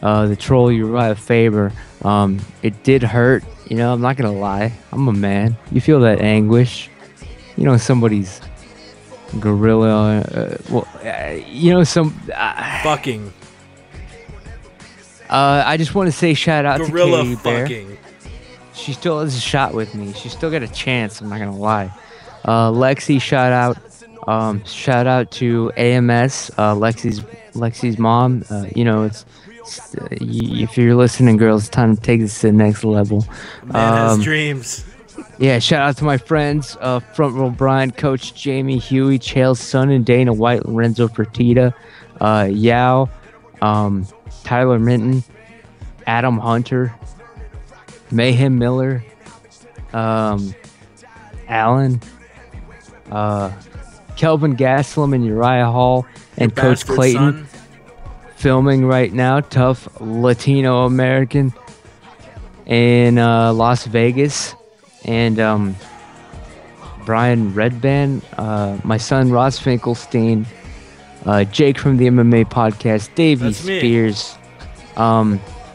the troll Uriah Faber. It did hurt. You know, I'm not going to lie. I'm a man. You feel that anguish. You know, somebody's gorilla. Fucking. I just want to say shout out gorilla to Katie Bear. Fucking. She still has a shot with me. She still got a chance. I'm not going to lie. Lexi, shout out. Shout out to AMS, Lexi's mom. If you're listening, girls, it's time to take this to the next level. Man has dreams. Yeah, shout out to my friends, Front Row Brian, Coach Jamie Huey, Chael's son and Dana White, Lorenzo Fertitta, Yao, Tyler Minton, Adam Hunter, Mayhem Miller, Allen, Kelvin Gaslam and Uriah Hall, and Coach Clayton. Son. Filming right now, tough Latino American in Las Vegas, and Brian Redband, my son Ross Finkelstein, Jake from the MMA Podcast, Davey Spears,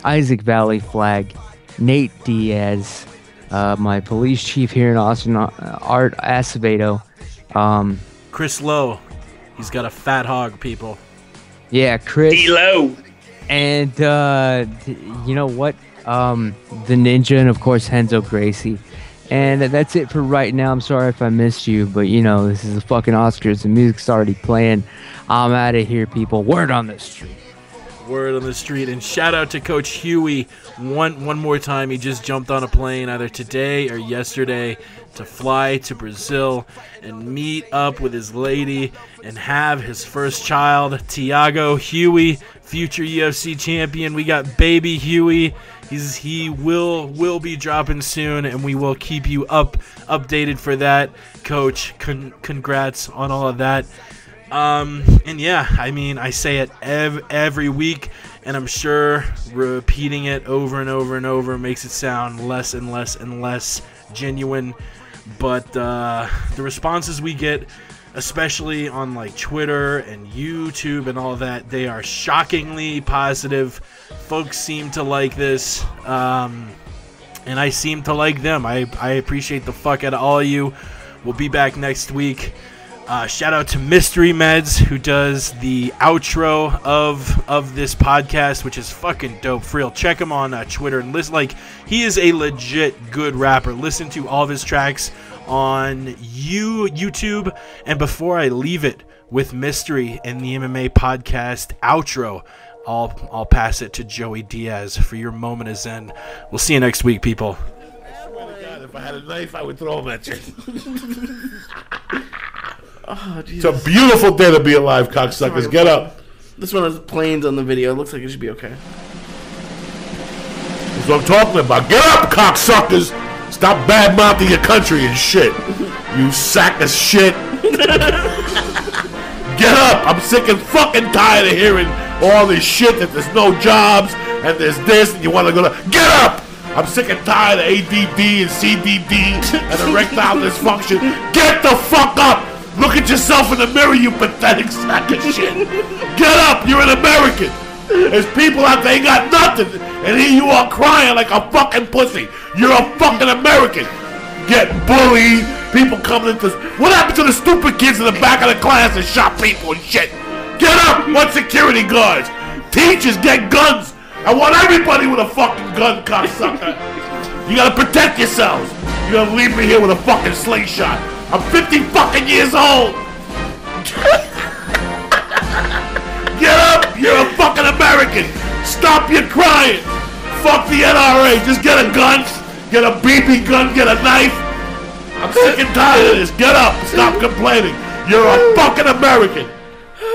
Isaac Valley Flag, Nate Diaz, my police chief here in Austin, Art Acevedo, Chris Lowe. He's got a fat hog, people. Yeah, Chris. D-Lo. And you know what? The Ninja, and of course Henzo Gracie. And that's it for right now. I'm sorry if I missed you, but you know, this is the fucking Oscars. The music's already playing. I'm out of here, people. Word on the street. Word on the street. And shout out to Coach Huey one more time. He just jumped on a plane either today or yesterday to fly to Brazil and meet up with his lady and have his first child, Thiago Huey, future UFC champion. We got baby Huey. He will be dropping soon, and we will keep you updated for that. Coach, congrats on all of that. And yeah, I mean, I say it every week, and I'm sure repeating it over and over and over makes it sound less and less and less genuine. But the responses we get, especially on like Twitter and YouTube and all that, they are shockingly positive. Folks seem to like this, and I seem to like them. I appreciate the fuck out of all of you. We'll be back next week. Shout out to Mystery Meds, who does the outro of this podcast, which is fucking dope. For real, check him on Twitter and listen. Like, he is a legit good rapper. Listen to all of his tracks on YouTube. And before I leave it with Mystery and the MMA Podcast outro, I'll pass it to Joey Diaz for your moment of zen. We'll see you next week, people. God, if I had a knife, I would throw him at you. Oh, it's a beautiful day to be alive, cocksuckers. Get up. This one has planes on the video. It looks like it should be okay. That's what I'm talking about. Get up, cocksuckers! Stop bad-mouthing your country and shit. You sack of shit. Get up! I'm sick and fucking tired of hearing all this shit that there's no jobs and there's this and you want to go to... Get up! I'm sick and tired of ADD and CDD and erectile dysfunction. Get the fuck up! Look at yourself in the mirror, you pathetic sack of shit. Get up! You're an American. There's people out there ain't got nothing, and here you are crying like a fucking pussy. You're a fucking American. Getting bullied, people coming into... What happened to the stupid kids in the back of the class that shot people and shit? Get up! What security guards? Teachers get guns! I want everybody with a fucking gun, cocksucker. You gotta protect yourselves. You gotta leave me here with a fucking slingshot. I'm 50 fucking years old. Get up! You're a fucking American. Stop your crying. Fuck the NRA. Just get a gun. Get a BB gun. Get a knife. I'm sick and tired of this. Get up. Stop complaining. You're a fucking American.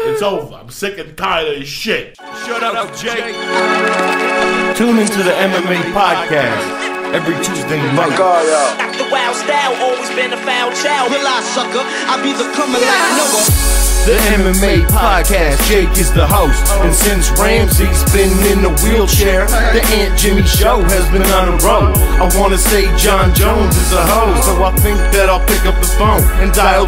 It's over. I'm sick and tired of this shit. Shut up, Jake. Tune into the MMA Podcast every Tuesday night. Dr. Wild style, always been a foul child. Will I, sucker? I be the coming like Noah. The MMA Podcast, Jake is the host. And since Ramsey's been in the wheelchair, the Aunt Jimmy Show has been on the road. I wanna say John Jones is a host, so I think that I'll pick up the phone and dial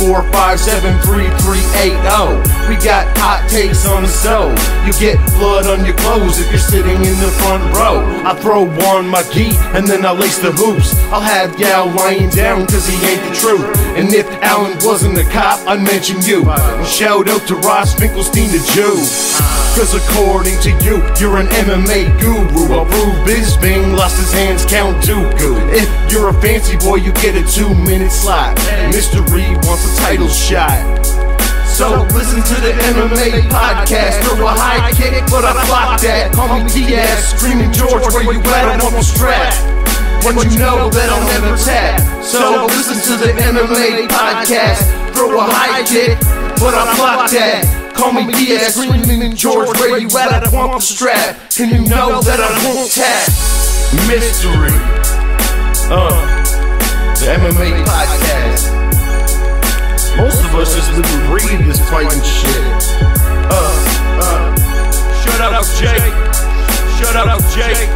213-457-3380. We got hot takes on the stove. You get blood on your clothes if you're sitting in the front row. I throw on my gi and then I lace the hoops. I'll have Gal lying down cause he ain't the truth. And if Alan wasn't a cop, I'd mention you. And shout out to Ross Finkelstein the Jew. Cause according to you, you're an MMA guru. A Brew Bisbing lost his hands, Count Dooku. If you're a fancy boy, you get a 2-minute slot. Mr. Reed wants a title shot. So listen to the MMA Podcast. Throw a high kick, but I block that. Call me T-Ass, screaming George, where you at? I'm on the strap. But you know that I'll never tap. So listen to the MMA Podcast. Throw a high kick, but I block that. Call me T-Ass, screaming George, where you at? I want the strap. And you know that I won't tap. Mystery. The MMA Podcast. Most of us just live and breathe this fighting shit. Shut up, Jake. Shut up, Jake.